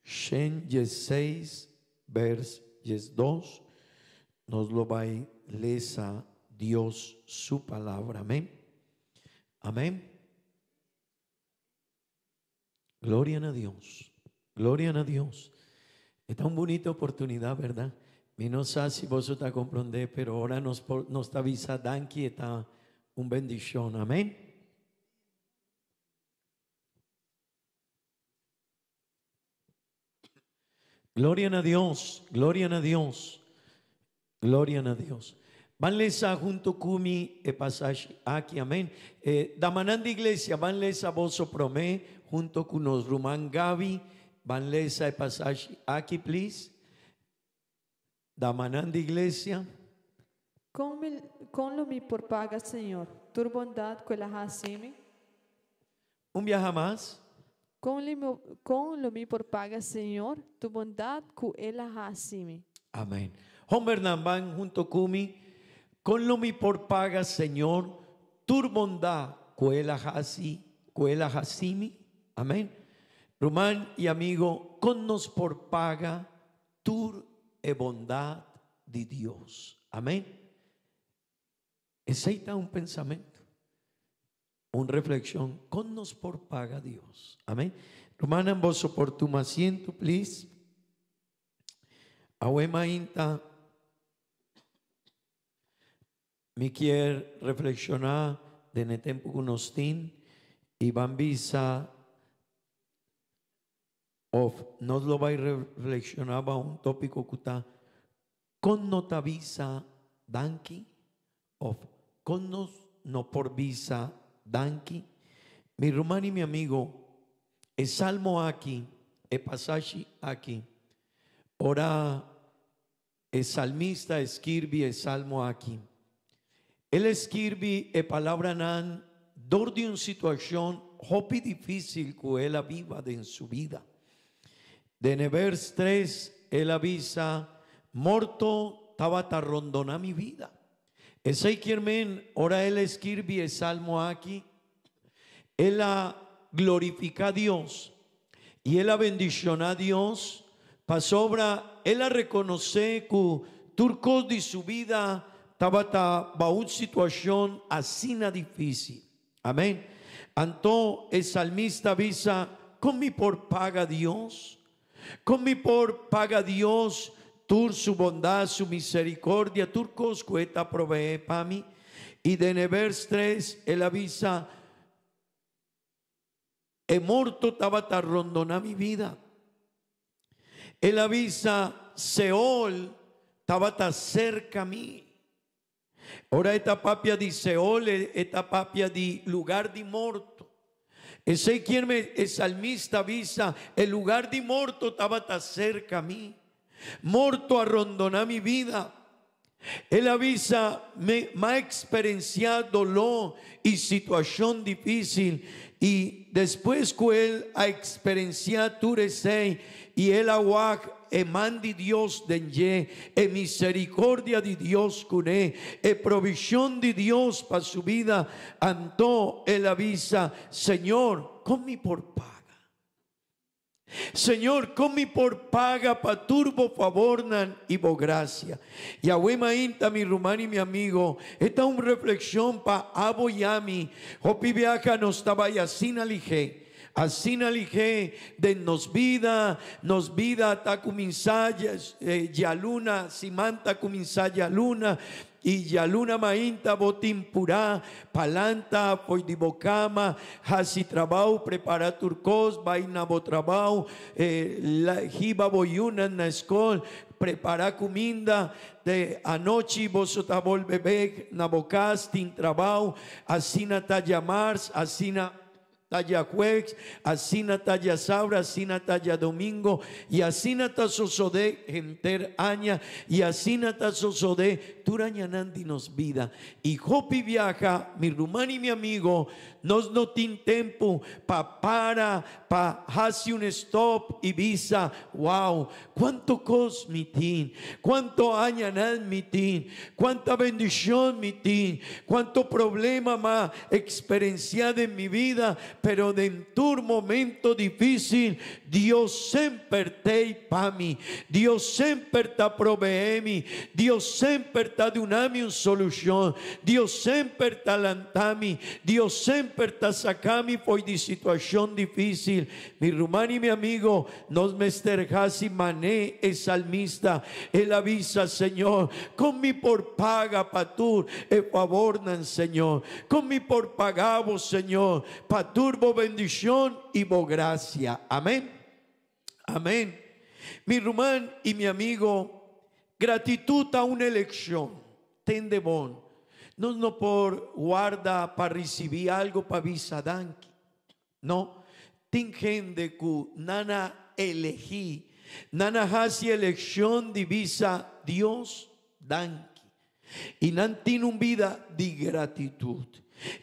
Speaker 5: 116, vers 12. Nos lo va a leer Dios su palabra. Amén. Amén. Gloria a Dios. Gloria a Dios. Esta es una bonita oportunidad, ¿verdad? Mi no sé si vos está comprender, pero ahora nos avisa Danki, está una bendición. Amén. Gloria a Dios, gloria a Dios, gloria a Dios. Van lesa junto kumi e pasaje aquí, amén. Damananda iglesia, van lesa vosso promé junto con nos Rumán Gavi. Van lesa e pasaje aquí, please. Damananda iglesia.
Speaker 10: Con lo mi por paga, Senhor, tua bondade que ela racime.
Speaker 5: Un viaje más.
Speaker 10: Com lo mi por paga, Senhor, tua bondade que ela racime.
Speaker 5: Amén. Homer van junto kumi. Con lo mi por paga, Señor, tu bondad, cuela hasimi. Amén. Román y amigo, con nos por paga, tu bondad de Dios. Amén. Ese está un pensamiento, una reflexión. Con nos por paga Dios. Amén. Román, en vos por tu asiento, please. Ahuema inta. Me quiere reflexionar de el tiempo que nos tiene y van visa nos lo va a reflexionar a un tópico que está con nota visa danki con nos no por visa danki. Mi hermano y mi amigo, el salmo aquí, el pasaje aquí, ora el salmista escribe el salmo aquí. Él escribe e palabra nan dor de una situación hopi difícil que él viva en su vida. De en vers 3, él avisa, morto tabata rondona mi vida. Ese quien ora él escribe el salmo aquí. Él glorifica a Dios y él bendiciona a Dios. Pasobra, él reconoce que turcos de su vida estaba una situación así difícil. Amén. Entonces el salmista avisa, con mi por paga Dios, con mi por paga Dios, tur su bondad, su misericordia, turcos cueta provee para mí. Y de en vers 3, él avisa, he muerto estaba rondona mi vida. Él avisa, Seol estaba cerca a mí. Ora esta papia di Seol, esta papia di lugar di morto. Ese quien el salmista avisa, el lugar di morto estaba cerca a mí. Morto arrondona mi vida. Él avisa, me ha experienciado dolor y situación difícil. Y después que él ha experienciado turesei y el agua mandi Dios denye, misericordia de Dios cuné, provisión de Dios para su vida, antó él avisa, Señor, con mi por paga. Señor, con mi por paga pa turbo favornan y bo gracia. Y abuema inta mi rumani mi amigo, esta es una reflexión pa abo yami, hopi viaja nos estaba y así nalige. Así nalige de nos vida ta kuminsaya yaluna simanta kuminsaya luna y yaluna mainta botin pura palanta foi de bocama hasi trabalho prepara turcos vaina bo trabalho la hiba boyuna na escola preparar comida de anoche vos tabol bebé na bocas tin trabalho assina talla mars assina talla jueves, asina talla sabra, asina talla domingo, y asina ta sosode enter aña, y asina ta sosode turañanandi nos vida. Y hopi viaja, mi rumani mi amigo, nos no tin tempo para hace un stop y visa. Wow, cuánto cos mi tin, cuánto añanan mi tin, cuánta bendición mi tin, cuánto problema más experienciado en mi vida. Pero dentro un momento difícil, Dios siempre te pami, Dios siempre te proveemi, Dios siempre te dunami una solución, Dios siempre te lantami, Dios siempre te sacami foi de situación difícil. Mi rumani mi amigo, nos mesterjasi mané es salmista, él avisa Señor, con mi por paga patur, favornan Señor, con mi por pagavo Señor, patur bo bendición y bo gracia. Amén. Amén. Mi rumán y mi amigo, gratitud a una elección. Ten de bon. No por guarda para recibir algo para visadanki. No. Ten gente que nana elegí. Nana hasi elección de visa Dios danki. Y nan tiene un vida de gratitud.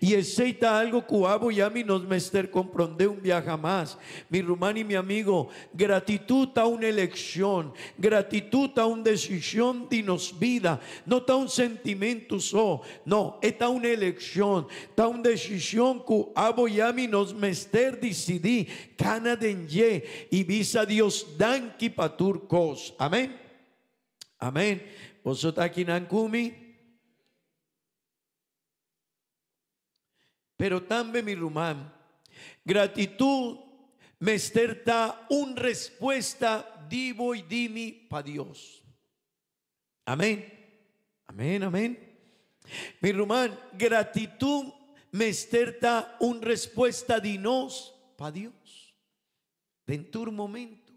Speaker 5: Y aceita algo cuabo y a mí nos mester comprende un viaje más. Mi rumani mi amigo, gratitud a una elección, gratitud a una decisión de nos vida, no está un sentimiento no, está una elección, está una decisión que abo y a mí nos mester decidí, cana denye y visa Dios danki paturcos. Amén. Amén. Vosotros aquí nankumi. Pero también mi rumán, gratitud me esterta una respuesta divo y dimi para Dios. Amén. Amén, amén. Mi rumán, gratitud me esterta una respuesta de nos para Dios. Dentro un momento,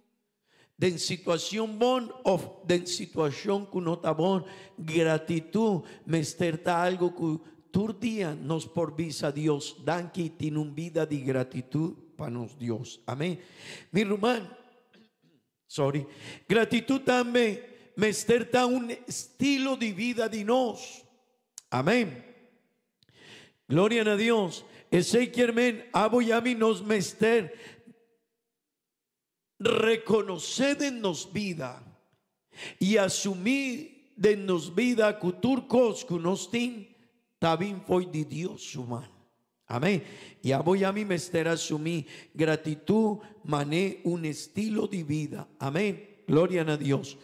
Speaker 5: de situación bon o de situación que no está bon, gratitud me esterta algo que tur día nos por visa Dios, dan que tiene un vida de gratitud para nos Dios. Amén. Mi rumán, gratitud también me esterta un estilo de vida de nos. Amén. Gloria a Dios. Ese quiermen, abo y a mí nos mester reconocer en nos vida y asumir de nos vida cuturcos que nos tin. También fue de Dios humano. Amén. Y voy a mí me estar asumir gratitud, mané un estilo de vida. Amén. Gloria a Dios.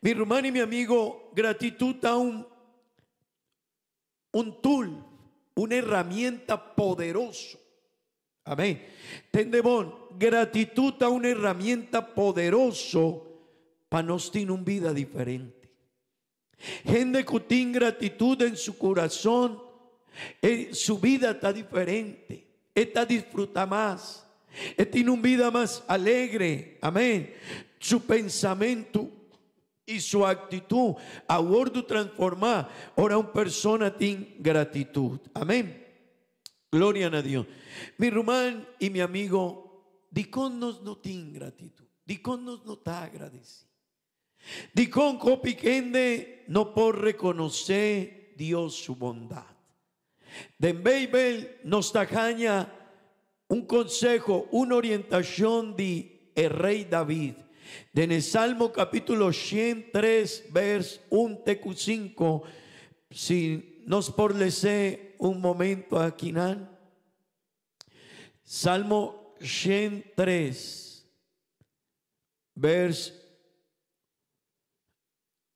Speaker 5: Mi hermano y mi amigo, gratitud a un tool, una herramienta poderosa. Amén. Tendebón, gratitud a una herramienta poderosa para nos tener una vida diferente. Gente que tiene gratitud en su corazón, su vida está diferente, está disfruta más, tiene una vida más alegre. Amén. Su pensamiento y su actitud a bordo transformar. Ahora una persona tiene gratitud. Amén. Gloria a Dios. Mi rumán y mi amigo, diconos no tiene gratitud, diconos no está agradecido. Dicón copiquende no por reconocer Dios su bondad. De Beibel nos tajaña un consejo, una orientación de el rey David. En el Salmo capítulo 103, vers 1-5, si nos porlece un momento aquí, Salmo 103, vers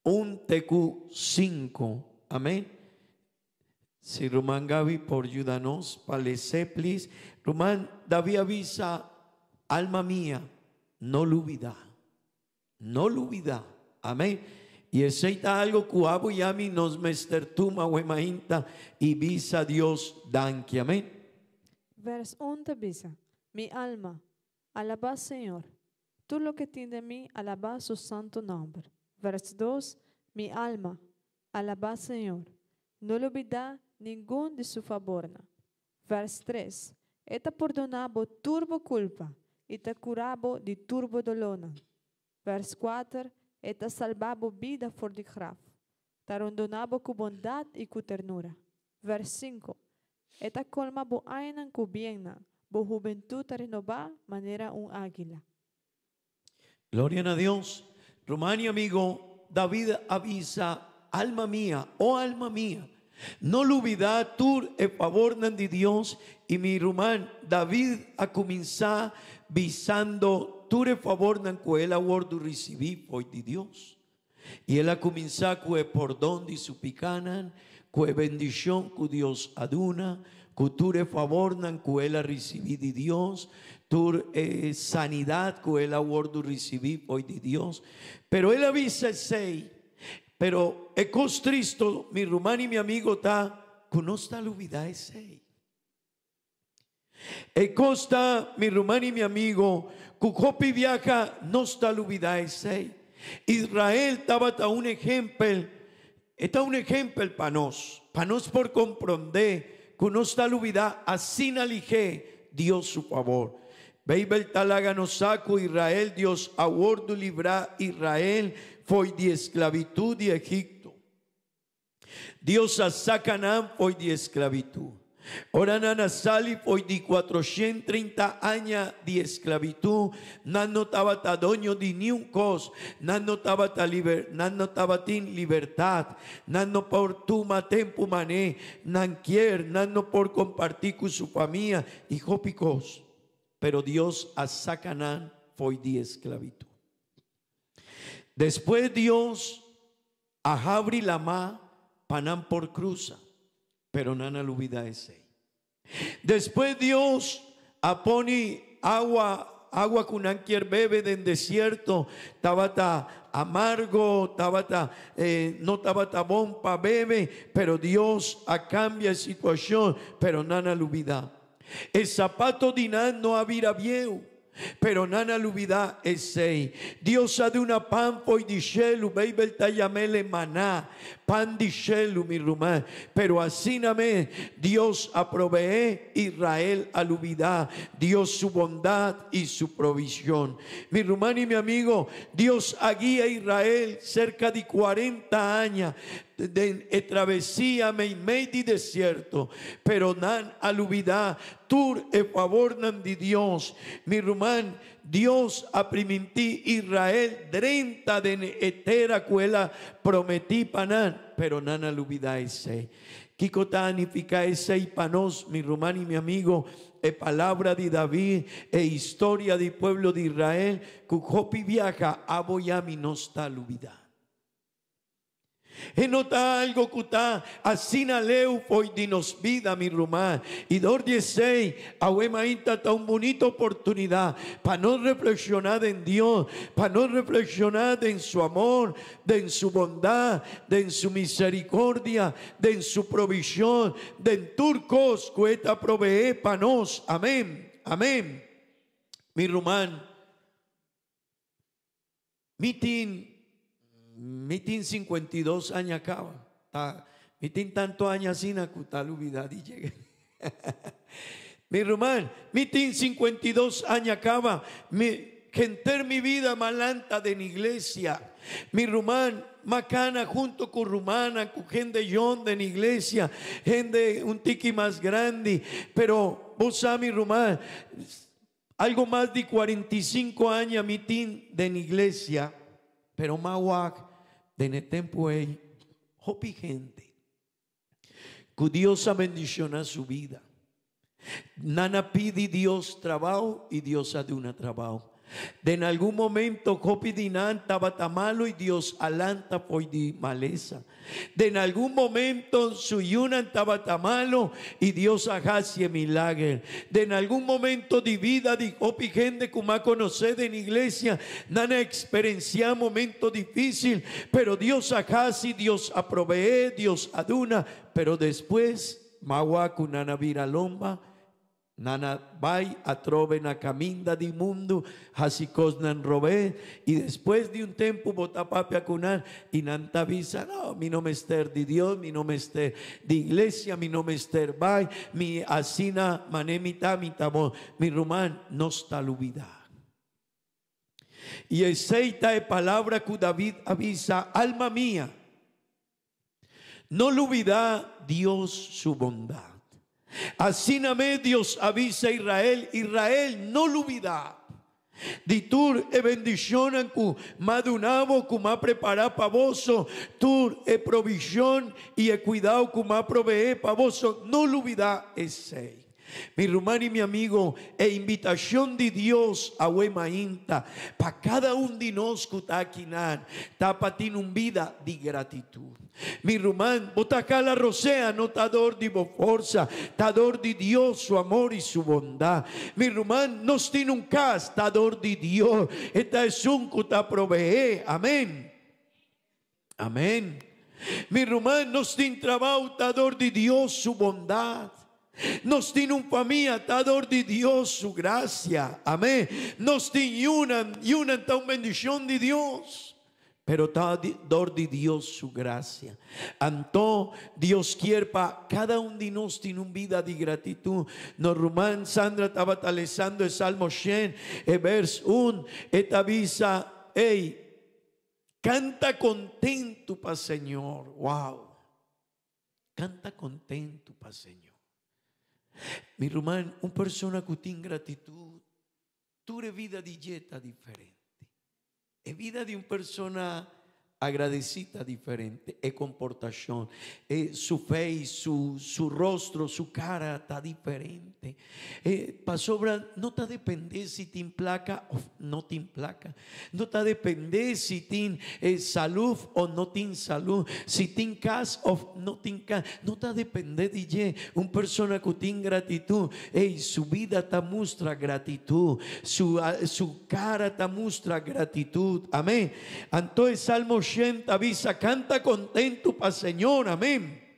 Speaker 5: 1-5, amén. Si Román Gaby por ayudarnos, palece, please. Román, David avisa, alma mía, no lo olvida, no lo olvida, amén. Y aceita algo cuabo y a mí nos mestertuma huemainta y visa Dios danque, amén.
Speaker 10: Vers 1 te dice, mi alma, alaba Señor. Tú lo que tienes de mí, alaba su santo nombre. Vers 2, mi alma, alaba Señor. No le olvida ningún de su favor. Vers 3, eta perdonabo turbo culpa, eta curabo de turbo dolona. Vers 4, eta salvabo vida for de graf. Tarondonabo com bondade e com ternura. Vers 5, eta colmabo ainan com biena, bo juventud a renovar manera un águila.
Speaker 5: Gloria a Dios. Román y amigo, David avisa, alma mía, oh alma mía, no lo olvida tú el favor de Dios. Y mi Román, David a comenzar visando tú el favor de que él aguardo recibir hoy de Dios. Y él a comenzar con el perdón de su picanan, con la bendición que Dios aduna, con tu el favor que él a recibir de Dios, tu sanidad que él aguardo recibir hoy de Dios. Pero él avisa el 6, pero es costristo, mi Román y mi amigo está, que no está la olvidar el 6. E costa, mi Román y mi amigo, Cucopi viaja, no está la olvidar el 6. Israel estaba un ejemplo, está un ejemplo para nos por comprender, que no está la olvidar, así nalige Dios su favor. Beibel talaga no saco Israel, Dios aguardo librar Israel, fue de esclavitud de Egipto. Dios a Sacanán fue de esclavitud. Ora nana sali foi de 430 años de esclavitud. Nan notaba ta doño de ni un cos. Nan notaba ta tin libertad. Nan no por tu tempo mané. Nan quier, nan no por compartir con su familia. Hijo picos. Pero Dios a Sacanán foi de esclavitud. Después Dios a Jabri Lama panan por cruza. Pero nana lo olvida ese. Después Dios apone agua con anquier bebe del desierto, tabata amargo, tabata no tabata bon pa bebe, pero Dios a cambia situación, pero nana lo olvida. El zapato de nan no había viejo, pero nana lo olvida ese. Dios ha de una pan foi di shelu, beibel tayamele maná. Pan di shelu, mi rumán. Pero así name Dios aprovee Israel al olvidar. Dios su bondad y su provisión. Mi rumán y mi amigo, Dios guía a Israel cerca de 40 años de travesía medio desierto, pero nan al olvidar tur el favor nan de Dios. Mi rumán, Dios a primití Israel 30 de etera cuela prometí panan, pero nan al olvidar ese. Kiko tanifica ese y panos, mi rumán y mi amigo, palabra de David, historia del pueblo de Israel, cujopi viaja, aboyami no está al olvidar. Nota algo que está así na leu foi de nos vida, mi rumá. Y 16, ahuemainta está una bonita oportunidad para no reflexionar en Dios, para no reflexionar en su amor, en su bondad, en su misericordia, en su provisión, en turcos que esta provee para nos. Amén, amén. Mi rumán, mitin 52 años acaba. Mitin tanto años sin acutar la vida y llegué. Mi román, mitin 52 años acaba. Gente mi vida malanta de la iglesia. Mi román, macana junto con rumana, con gente yonde en iglesia, gente un tiki más grande, pero vos sabes, rumana, algo más de 45 años mitin de en iglesia, pero mawak de netempo hopi gente, que Dios ha bendicionado su vida. Nana pide Dios trabajo y Dios aduna trabajo. De en algún momento Jopi dinan tabata malo y Dios alanta foi di maleza. De en algún momento suyunan tabata malo y Dios hace milagre. De en algún momento de vida di Jopi gente como a conocer en iglesia nana experiencia momento difícil, pero Dios hace, Dios aprovee, Dios aduna, pero después mawaku nana viralomba. Nana vai a trove na caminda di mundo, hasikos nan robe, y después de un tiempo bota papi a cunar, y nanta visa, no, mi no mester di Dios, mi no mester di iglesia, mi no mester vai, mi asina manemita, mi tamo, mi rumán, no está lubida. Y aceita de palabra que David avisa, alma mía, no lubida Dios su bondad. Así name Dios avisa a Israel, Israel no lo olvida. Ditur e bendicionan cu madunavo cu ma prepara pa vosso, tur e provisión y e cuidado cu ma provee pa vosso, no lo olvida ese. Mi hermano y mi amigo, e invitación de Dios a Wemainta, para cada uno de nosotros que está aquí, está tiene una vida de gratitud. Mi hermano, botaca la rosea, no está dor de fuerza, está dor de Dios, su amor y su bondad. Mi hermano, no tiene un cas, está dor de Dios, esta es un que está provee. Amén. Amén. Mi hermano, no tiene trabajo, está dor de Dios, su bondad. Nos tiene un familia, está dor de Dios su gracia, amén. Nos tiene una bendición de Dios, pero está dor de Dios su gracia. Anto Dios quiere para cada uno de nosotros tiene una vida de gratitud. Nos Román Sandra estaba talezando el Salmo 100, vers 1, esta visa, canta contento para Señor, wow, canta contento para Señor. Mi hermano, una persona que tiene gratitud, tu vida de dieta diferente. Es vida de una persona agradecida diferente. Es comportación, su fe, su rostro, su cara está diferente. Pasobra, no te depende si te implaca o no te implaca. No te depende si tiene salud o no tiene salud. Si tiene casa o no tiene casa. No te depende de una persona que tiene gratitud. Su vida te muestra gratitud. Su cara te muestra gratitud. Amén. Entonces Salmo 80 avisa, canta contento para Señor. Amén.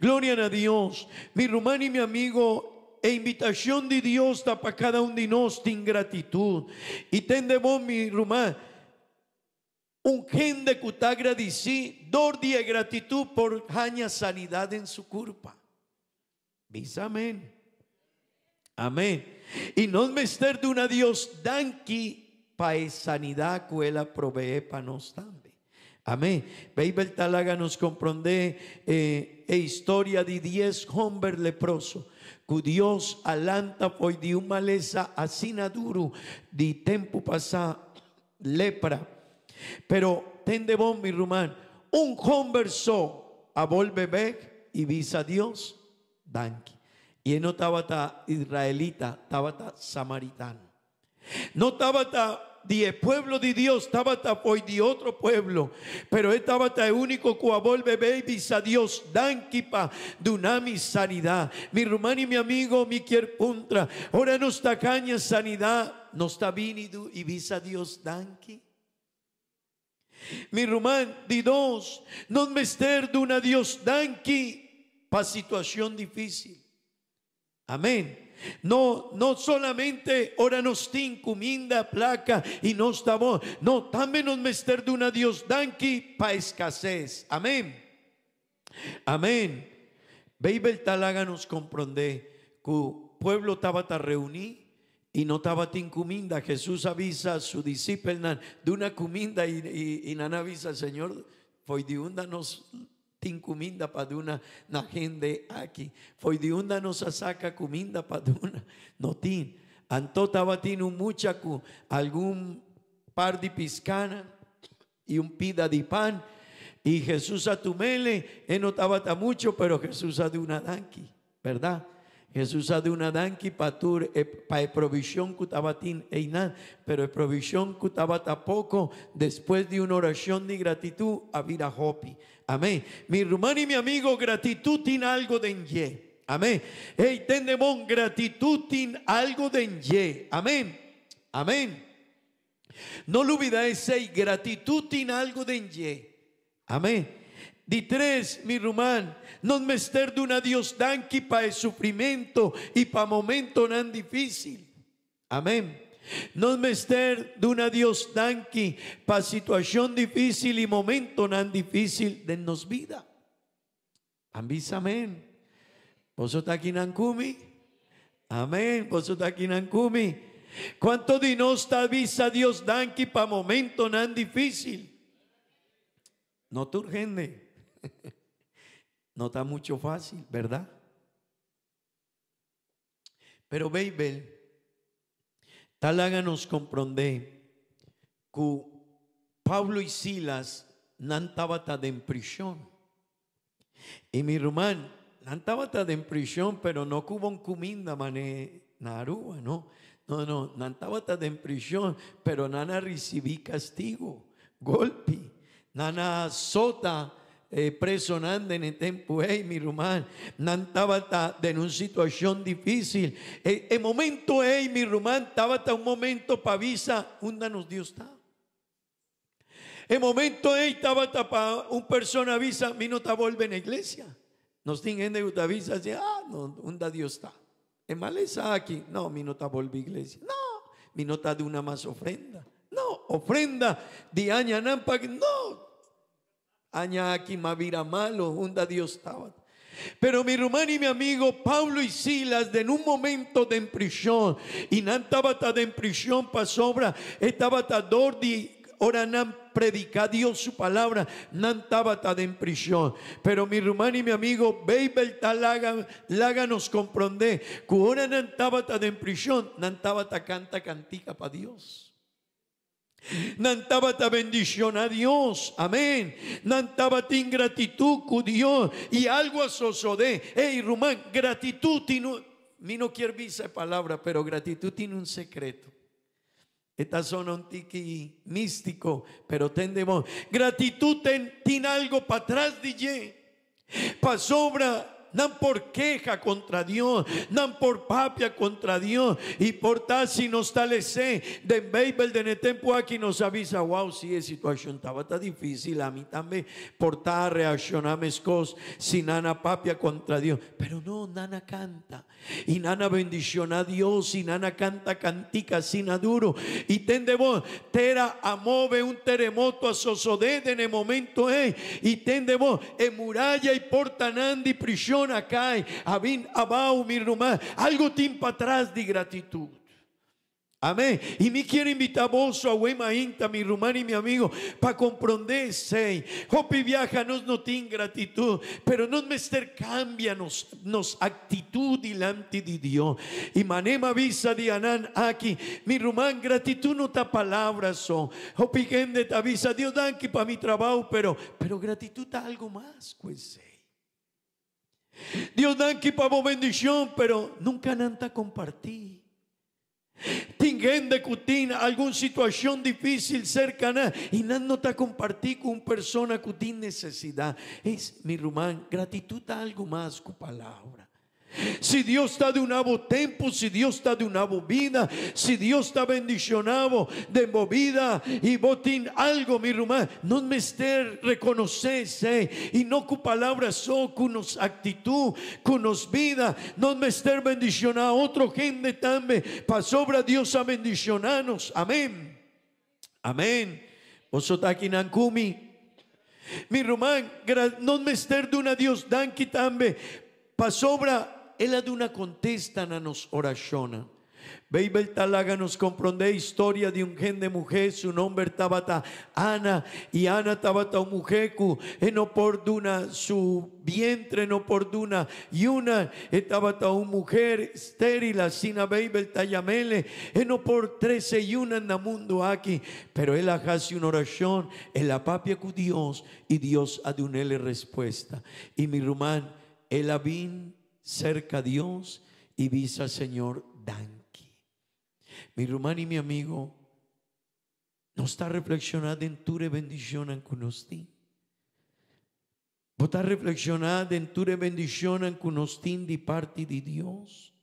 Speaker 5: Gloria a Dios. Mi hermano y mi amigo, e invitación de Dios está para cada uno de nosotros en gratitud. Y ten vos, mi hermano, un gente que está agradecido, dor de gratitud por haña sanidad en su culpa. Dice amén. Amén. Y no es menester de una Dios danqui para sanidad que Él provee para nos también. Amén. Bibel talaga nos comprende historia de 10 hombres leprosos que Dios alanta foi de una maleza asina duro de tiempo pasado lepra. Pero tende bom mi rumán, un hombre so a volver y visa a Dios danki. Y no estaba ta israelita, estaba ta samaritano. No estaba ta de pueblo de Dios, estaba hoy de otro pueblo, pero estaba el único que vuelve a Dios danki pa dunami sanidad. Mi hermano y mi amigo, mi quier puntra, ahora no está caña sanidad, no está vinido y visa Dios danki. Mi hermano de dos, no mester de una Dios danki pa situación difícil. Amén. No solamente ahora nos tiene comida, placa y no estamos, no, también nos mester de una Dios danki pa escasez. Amén. Amén. Bibel talaga nos comprende que el pueblo estaba a reunir y no estaba tin cuminda. Jesús avisa a su discípulo de una cuminda y nana avisa al Señor, foi de una nos tin cuminda para de una na gente aquí. Foi de una nos saca cuminda para de una no tin. Anto estaba tin un muchacho, algún par de piscana y un pida de pan. Y Jesús a tu mele, él no estaba tan mucho, pero Jesús a de una danqui, ¿verdad? Jesús ha de una danqui para provisión que estaba tin einan, pero provisión que estaba tampoco después de una oración de gratitud a vida hopi. Amén. Mi hermano y mi amigo, gratitud tiene algo de enye. Amén. Hey, tendemos gratitud tiene algo de enye. Amén. Amén. No lo olvides, gratitud tiene algo de enye. Amén. Di tres, mi rumán, non mester de una Dios danqui pa el sufrimiento y pa momento tan difícil. Amén. Non mester de una Dios danqui pa situación difícil y momento tan difícil de nos vida. Ambis amén. Vos está aquí nankumi. Amén. Vos está aquí nankumi. ¿Cuánto de nos está avisa Dios danqui pa momento tan difícil? No te urgente. No está mucho fácil, ¿verdad? Pero baby, tal háganos comprender que Pablo y Silas no estaban en prisión. Y mi hermano, no estaban en prisión, pero no hubo comida na Aruba, no. No estaban en prisión, pero no recibí castigo, golpe, no sota. Preso nanda en el tiempo, mi hermano, estaba en una situación difícil. El momento, mi hermano, estaba un momento para visa, donde nos Dios está. El momento, estaba para una persona visa, mi no está vuelve en la iglesia. Nos tienen de una visa, no, donde Dios está. Es maleza aquí, no, mi no está vuelve a iglesia. No, mi no está de una más ofrenda. No, ofrenda de aña nampa, no. Aña aquí mavira malo,unda Dios estaba. Pero mi hermano y mi amigo Pablo y Silas en un momento de prisión y no estaba en prisión para sobra, estaba dor de oranan predicar Dios su palabra, no estaba en prisión. Pero mi hermano y mi amigo Beibel láganos comprender que ahora no estaba en prisión, no estaba canta cantica para Dios. Nantaba ta bendición a Dios, amén. Nantaba ta ingratitud con Dios y algo asosodé. Hey, Román, gratitud tiene, mi no quiero esa palabra, pero gratitud tiene un secreto. Estas son un tiki místico, pero tendemos gratitud tiene algo para atrás de ye, para sobra. No por queja contra Dios, no por papia contra Dios. Y por tal si nos talece de Bible de netempo aquí nos avisa, wow, si es situación estaba tan difícil, a mí también por tal reaccionar mis cosas, si nana papia contra Dios. Pero no, nana canta. Y nana bendición a Dios, y nana canta cantica sin duro. Y tendemos, tera amove un terremoto a sosodé en el momento, y tendemos en muralla y portanandi prisión acá, abin abau mi rumá, algo tiempo atrás de gratitud. Amén. Y me quiero invitar vos a Wema Inta, mi rumán y mi amigo, para comprender, sei. Hopi viaja no tiene gratitud, pero no mester cambia nos actitud delante de Dios. Y manema visa de anan aquí, mi rumán, gratitud no ta palabras son. Hopi gente te avisa, Dios dan que para mi trabajo, pero gratitud ta algo más, pues sei. Dios dan que para bendición, pero nunca nanta compartir. Tingen de cutina alguna situación difícil cercana y no está compartir con una persona que tiene necesidad. Es mi rumán, gratitud a algo más que palabra. Si Dios está de un nuevo tiempo, si Dios está de una nueva vida, si Dios está bendicionado de movida y botín algo, mi rumán, no me esté reconocerse y no con palabras son con nos actitud, con nos vida, no me esté bendicionado otro gente también, para sobra Dios a bendicionarnos, amén, amén. Vosotros aquí nankumi, mi rumán, no me esté de una Dios danki también, para sobra Él de una contesta a nos oraciona. Bible talaga nos comprende historia de un gen de mujer, su nombre estaba Ana, y Ana estaba ta mujer que no por duna su vientre no por duna y una estaba ta una mujer estéril, así na Bible tallamele, no por 13 y una en el mundo aquí, pero él hace una oración en la papia con Dios y Dios ha de le respuesta. Y mi rumán, él vin cerca a Dios y visa al Señor dan. Mi hermano y mi amigo, no está reflexionando en tu bendición con usted. ¿Vos estás reflexionando en tu bendición con usted de parte de Dios?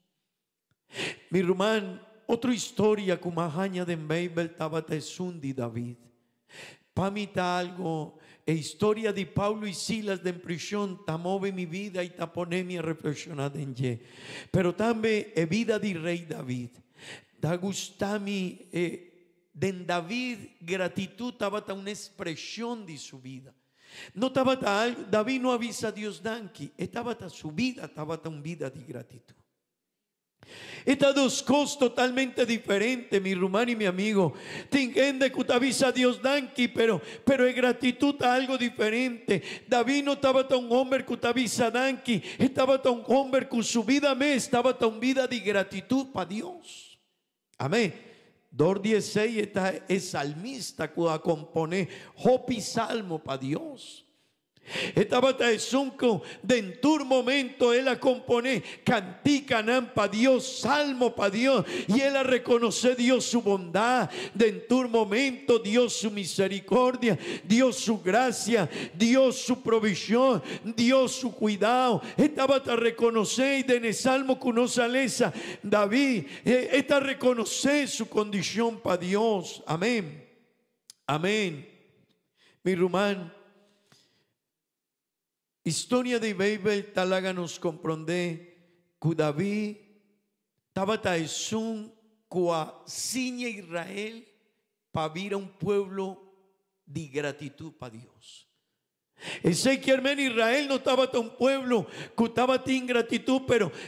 Speaker 5: Mi hermano, otra historia como haña de Bible estaba de David. Para mí está algo, historia de Pablo y Silas de prisión, tamove mi vida y taponé a reflexionar en ella. Pero también es vida de rey David. Da gustami de David gratitud estaba una expresión de su vida. No estaba David no avisa a Dios danqui, estaba su vida, estaba una vida de gratitud. Estas dos cosas totalmente diferentes, mi hermano y mi amigo. Te entiende que te avisa a Dios danqui, pero es gratitud a algo diferente. David no estaba un hombre que te avisa danqui, estaba un hombre que su vida estaba una vida de gratitud para Dios. Amén. 2:16 está el salmista que compone hopi salmo para Dios. Estaba Taesunco de en tu momento él a compone canticanan para Dios, salmo para Dios, y él a reconocer Dios su bondad de en tu momento, Dios su misericordia, Dios su gracia, Dios su provisión, Dios su cuidado. Estaba a reconocer y de en el salmo que nos aleza David, está a reconocer su condición para Dios. Amén. Amén. Mi rumán, historia de Bible talaga nos comprende que David estaba taesun cua siña Israel para vir a un pueblo de gratitud para Dios. Ese que hermano Israel no estaba tan pueblo que estaba de ingratitud,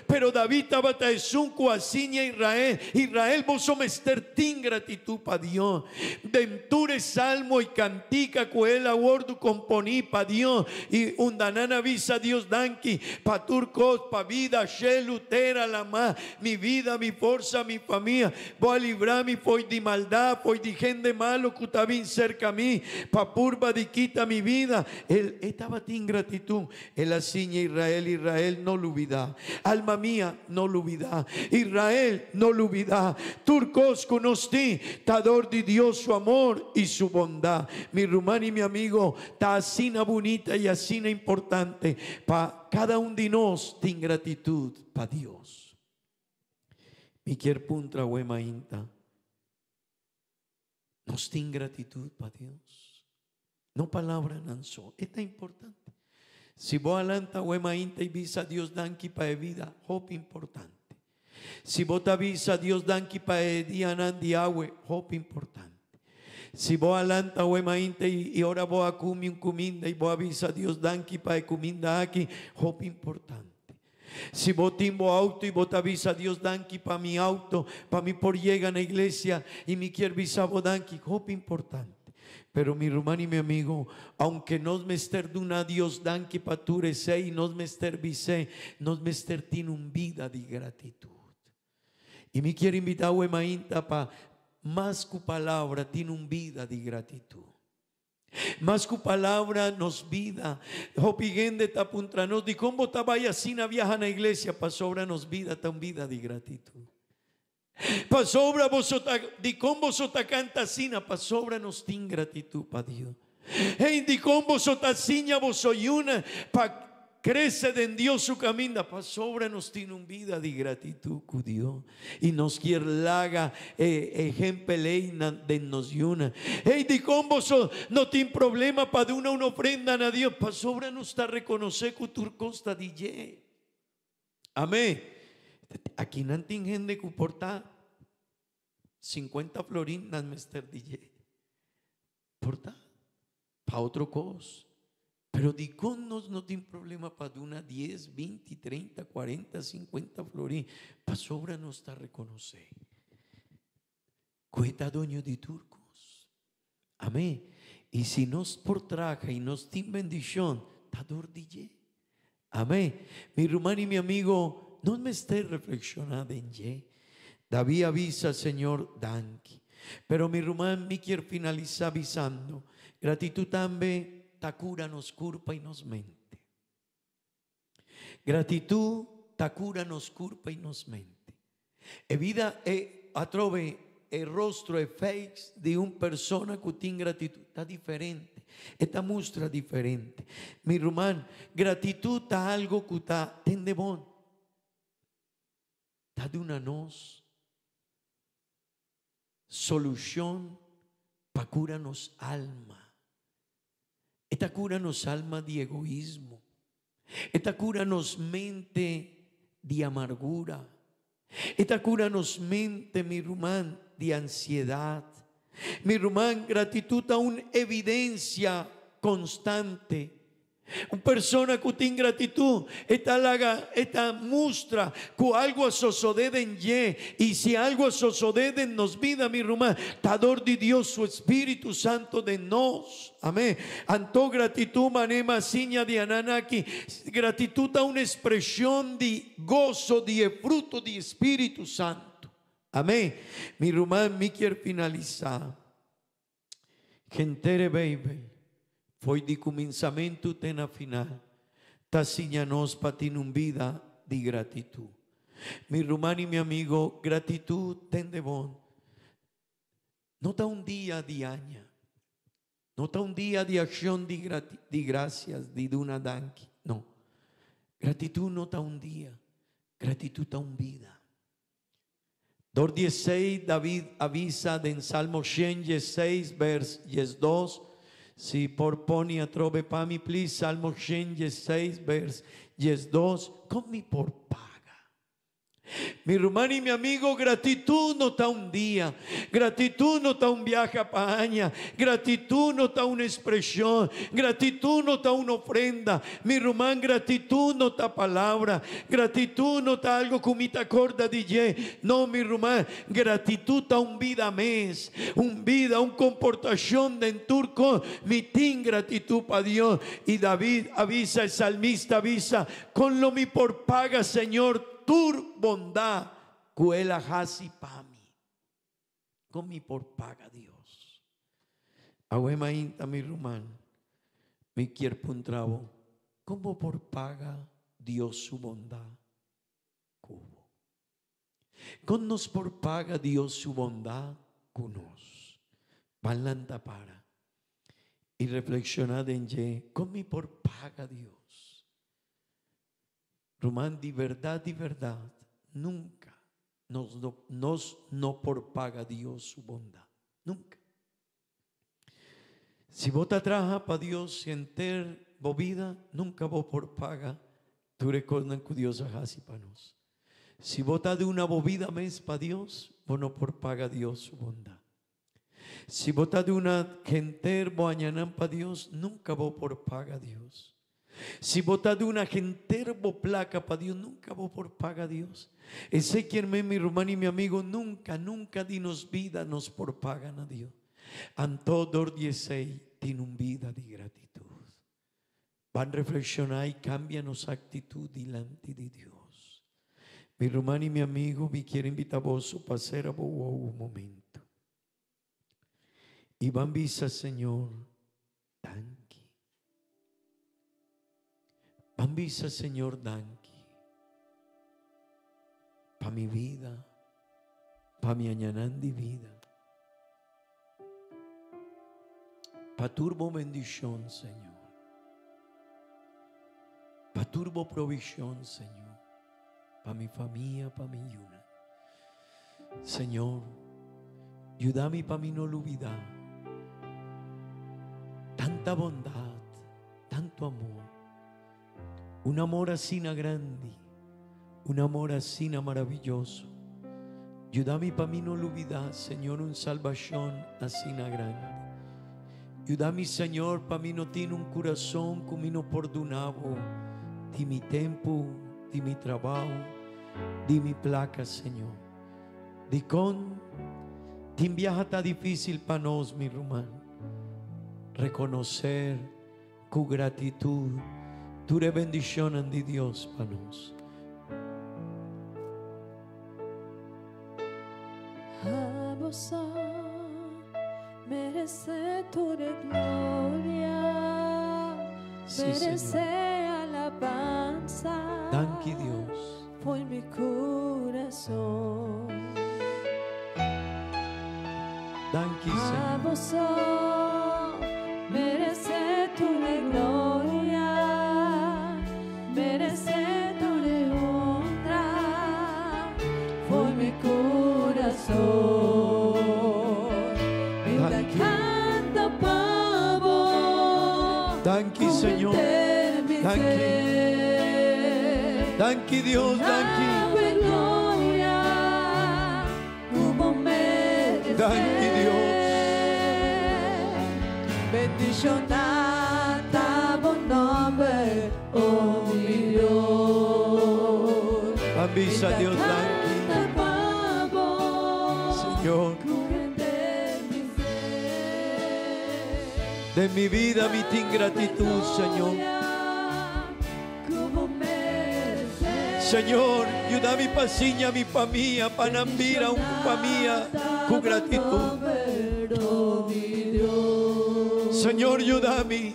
Speaker 5: pero David estaba taesun cua siña Israel vos somos ingratitud para Dios. Denture salmo y cantica que él aguardo componí para Dios y undanana visa Dios danqui pa turcos pa vida lutera la más mi vida mi fuerza mi familia voy a librarme foi de maldad foi de gente malo que está bien cerca a mí pa purba de quita mi vida. Él estaba de ingratitud. Él asiña Israel no lo olvida. Alma mía no lo olvida. Israel no lo olvida. Turcos conocí tador de Dios su amor y su bondad. Mi rumán y mi amigo está así bonita y así importante para cada uno de nosotros de ingratitud para Dios. Mi quier puntra huema inta nos de ingratitud para Dios. No palabra nanzo, esta es importante. Si vos alanta huema inta y visa Dios danqui para vida, hop importante. Si vos te avisa Dios danqui para día nan diagüe, hop importante. Si vos alanta huema inta y ahora vos acumi un cuminda y vos avisa Dios danqui para cuminda aquí, hop importante. Si vos timbo auto y vos te avisa Dios danqui para mi auto, para mi por llega a la iglesia y mi quier visa vos danqui, hop importante. Pero mi hermano y mi amigo, aunque nos mester de una Dios dan que pature y nos mester vise, nos mester tiene un vida de gratitud. Y me quiero invitar a Huemainta para más que palabra tiene un vida de gratitud. Más que palabra nos vida. Hopigende tapuntra nos di cómo estaba y así na viaja na iglesia para sobra nos vida tan vida de gratitud. Pa sobra vosotros di con vosotros canta sina pa sobra nos tin gratitud pa Dios. Hey di con vosotros siña vos soy una pa crece en Dios su camino pa sobra nos tiene un vida de gratitud con Dios y nos quiere laga ejemplo de nos yuna. Hey di con vosotros no tiene problema pa de una ofrenda a Dios pa sobra nos está reconocer que tu costa DJ. Amén. Aquí no hay gente que porta 50 florinas Mr. DJ. Porta para otro cosa. Pero Dios no tiene problema para una 10, 20, 30, 40, 50 flores. Para sobra no está reconocer. Cueta dueño de turcos. Amén. Y si nos por traja y nos tiene bendición, está dordille. Amén. Mi hermano y mi amigo, no me esté reflexionando en ye. David avisa, Señor, danki. Pero mi hermano, me quiero finalizar avisando. Gratitud también. Ta cura nos culpa y nos mente. Gratitud ta cura nos culpa y nos mente. E vida atrove el rostro e face de una persona que tiene gratitud está diferente. Esta muestra diferente. Mi hermano, gratitud está algo que está tende bon. Está de una nos solución para curarnos alma. Esta cura nos alma de egoísmo. Esta cura nos mente de amargura. Esta cura nos mente, mi hermano, de ansiedad. Mi hermano, gratitud a una evidencia constante. Una persona que tiene gratitud, esta muestra que algo sucede en ye. Y si algo sucede en nos vida, mi hermano, tador de Dios, su Espíritu Santo de nos. Amén. Anto gratitud, manema, siña de ananaki. Gratitud a una expresión de gozo, de fruto de Espíritu Santo. Amén. Mi hermano, me quiero finalizar. Gentere baby. Foi de começamento até na final. Tá nós para ter uma vida de gratitud. Mi hermano e meu amigo, gratitud tem de bom. Não está um dia de año. Não está um dia de ação de gracias, de duna danki. Não. Gratitud não está um dia. Gratitud está uma vida. 16, David avisa en Salmo 116, vers 2. Si por poni a trove pa mi please, Salmo 116, vers 2. Con mi por paga. Mi hermano y mi amigo, gratitud no está un día, gratitud no está un viaje a Paña, gratitud no está una expresión, gratitud no está una ofrenda. Mi hermano, gratitud no está palabra, gratitud no está algo que me te acorda de ye. No, mi hermano, gratitud está un vida mes, un vida, un comportación de en turco, mi tin gratitud para Dios. Y David avisa, el salmista avisa, con lo mi por paga, Señor, tu bondad, cuela hasi pami, con mi por paga Dios. Ahuema inta mi rumán, mi quier puntrabo, como por paga Dios su bondad, cubo. Con nos por paga Dios su bondad, cunos. Balanta para. Y reflexionad en ye, con mi por paga Dios. Román, de verdad, nunca nos no por paga Dios su bondad. Nunca. Si vos te trabajas para Dios enter vida, nunca vos por paga, tú recuerdas que Dios hace para nos. Si vos te de una vida mes para Dios, vos no por paga Dios su bondad. Si vos te de una enter boañanán para Dios, nunca vos por paga Dios. Si vota de una genterbo placa para Dios, nunca vos por paga Dios. Ese quien me, mi hermano y mi amigo, nunca dinos vida nos por pagan a Dios. Antodor 16 tiene un vida de gratitud. Van a reflexionar y cambianos actitud delante de Dios. Mi hermano y mi amigo, me quiero invitar a vos a pasar a vos un momento. Y van visa, Señor, tan. Bambisa, Señor, danki pa mi vida, pa mi añanandi vida, pa turbo bendición, Señor, pa turbo provisión, Señor, pa mi familia, pa mi yuna. Señor, ayúdame pa mi no olvidar tanta bondad, tanto amor. Un amor así grande, un amor así maravilloso. Ayúdame para mí no olvidar, Señor, un salvación así grande. Ayuda-me, Senhor, para mim não ter coração que me não perdonava de meu tempo, de meu trabalho, de minha placa, Senhor. De quando tem viaja está difícil para nós, meu irmão. Reconhecer com gratidão toda bendição de Deus para nós.
Speaker 1: A vos merece toda gloria,
Speaker 5: Sí,
Speaker 1: merece
Speaker 5: Señor.
Speaker 1: alabanza.
Speaker 5: Thank you, Dios.
Speaker 1: Por mi corazón.
Speaker 5: Thank you,
Speaker 1: A
Speaker 5: Señor.
Speaker 1: vos merece toda gloria, merece toda honra. Por mi corazón. Vida
Speaker 5: Thank you.
Speaker 1: canta pavo.
Speaker 5: Thank you, Señor. Thank you. Thank you, Dios. Thank you.
Speaker 1: Gloria, como mereces.
Speaker 5: Thank you, Dios.
Speaker 1: Bendicionada buen nombre, oh mi Dios.
Speaker 5: Avisa, Dios. Thank
Speaker 1: Canta pavo,
Speaker 5: you, Señor.
Speaker 1: cúbrete mi fe.
Speaker 5: De mi vida, mi ingratitud, Señor.
Speaker 1: Como mereces.
Speaker 5: Señor, ayuda mi pasiña, mi familia, para nambir a una familia con gratitud.
Speaker 1: Oh mi Dios.
Speaker 5: Señor, ayúdame.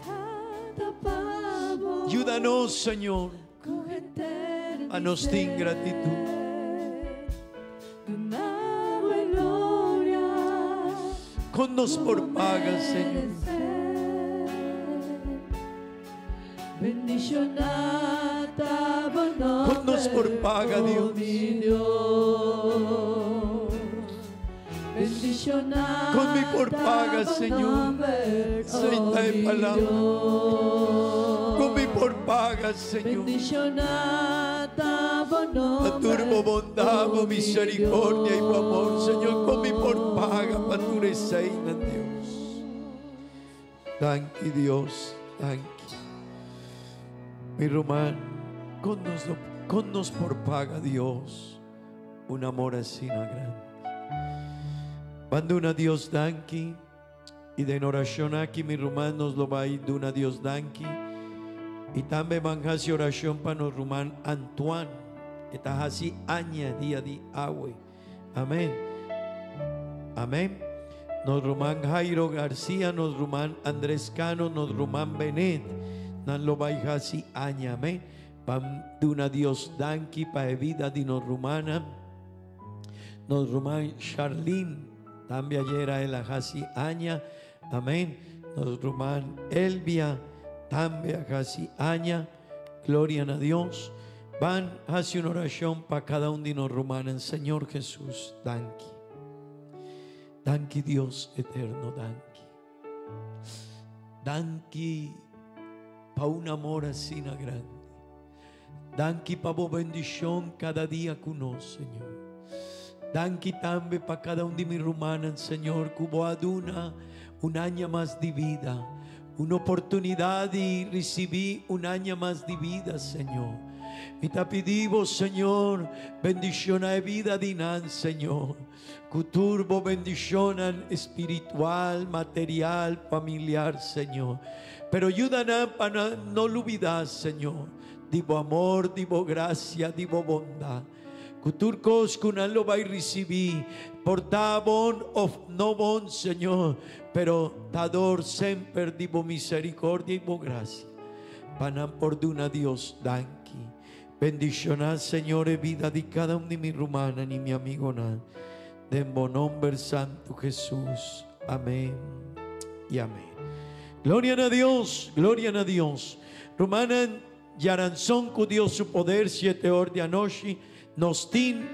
Speaker 1: Canta pavo,
Speaker 5: Ayúdanos, Señor,
Speaker 1: cúbrete
Speaker 5: a nos tener gratitud. Con nos por paga, Señor.
Speaker 1: Bendicionada buen nombre,
Speaker 5: Con nos por paga, Dios.
Speaker 1: oh mi Dios. Bendicionada
Speaker 5: Con mi por paga,
Speaker 1: buen
Speaker 5: Señor.
Speaker 1: nombre,
Speaker 5: Aceita de
Speaker 1: mi
Speaker 5: palabra.
Speaker 1: Dios.
Speaker 5: Con mi por paga, Señor.
Speaker 1: Bendicionada buen
Speaker 5: A
Speaker 1: nombre,
Speaker 5: turbo bondad,
Speaker 1: oh mi
Speaker 5: misericordia y tu amor,
Speaker 1: Dios.
Speaker 5: Señor. Con mi por paga, para tu reseña, Dios. Thank you, Dios. Thank you. Mi Román, con nos por paga, Dios, un amor así no grande. Cuando una Dios danki y de en oración aquí, mi Román, nos lo va a ir de una Dios danki. Y también van a hacer oración para nos Román Antoine. Está así aña día de agua. Amén. Amén. Nos Román Jairo García, nos Román Andrés Cano, nos Román Benet. Nan lo va a así aña. Amén. Van de una Dios danki para vida de nos Romana. Nos Román Charlene. También ayer a él así aña. Amén. Nos Román Elvia. También casi aña, gloria a Dios. Van a hacer una oración para cada uno de nos romanos. Señor Jesús, danki. Danki Dios eterno, danki. Danki para un amor así na grande. Danki para tu bendición cada día con nosotros, Señor. Danki también para cada uno de mis romanos, Señor, que vos aduna un año más de vida. Una oportunidad de recibir un año más de vida, Señor. Y te pedimos, Señor, bendición de vida de Nan, Señor. Que turbo bendición espiritual, material, familiar, Señor. Pero ayúdanos para no olvidar, Señor. Divo amor, divo gracia, divo bondad. Que turcos que no lo va a recibir. Porta bon o no bon, Señor. Pero dador siempre divo misericordia y bo gracia. Panan por de una Dios danki. Bendicionar, Señor, vida de cada uno de mi rumana ni mi amigo nan. De en buen nombre santo Jesús. Amén y amén. Gloria a Dios, gloria a Dios. Romana Yaranzón con Dios su poder 7 horas de anoche. Nos tin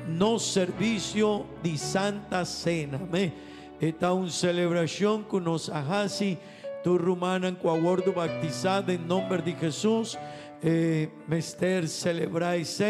Speaker 5: no servicio de Santa Cena. Amén. Esta una celebración que nos hace tu rumana en cuaguardo bautizada en nombre de Jesús. Mester celebráis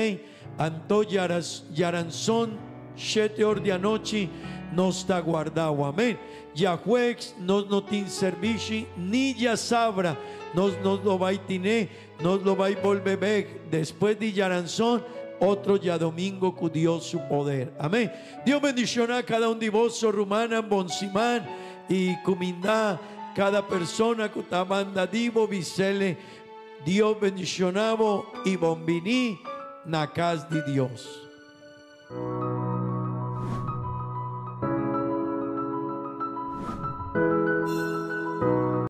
Speaker 5: Anto Yaranzón 7 horas de anoche nos está guardado. Amén. Yahweh nos tin servici, ni ya sabra, nos lo va a tener, nos lo va a volver después de Yaranzón. Otro ya domingo con Dios su poder. Amén. Dios bendiciona a cada un de vosotros, Rumana, Bonsimán y Comindá, cada persona que está mandadivo, Vicele. Dios bendicionavo y bombini na casa de Dios.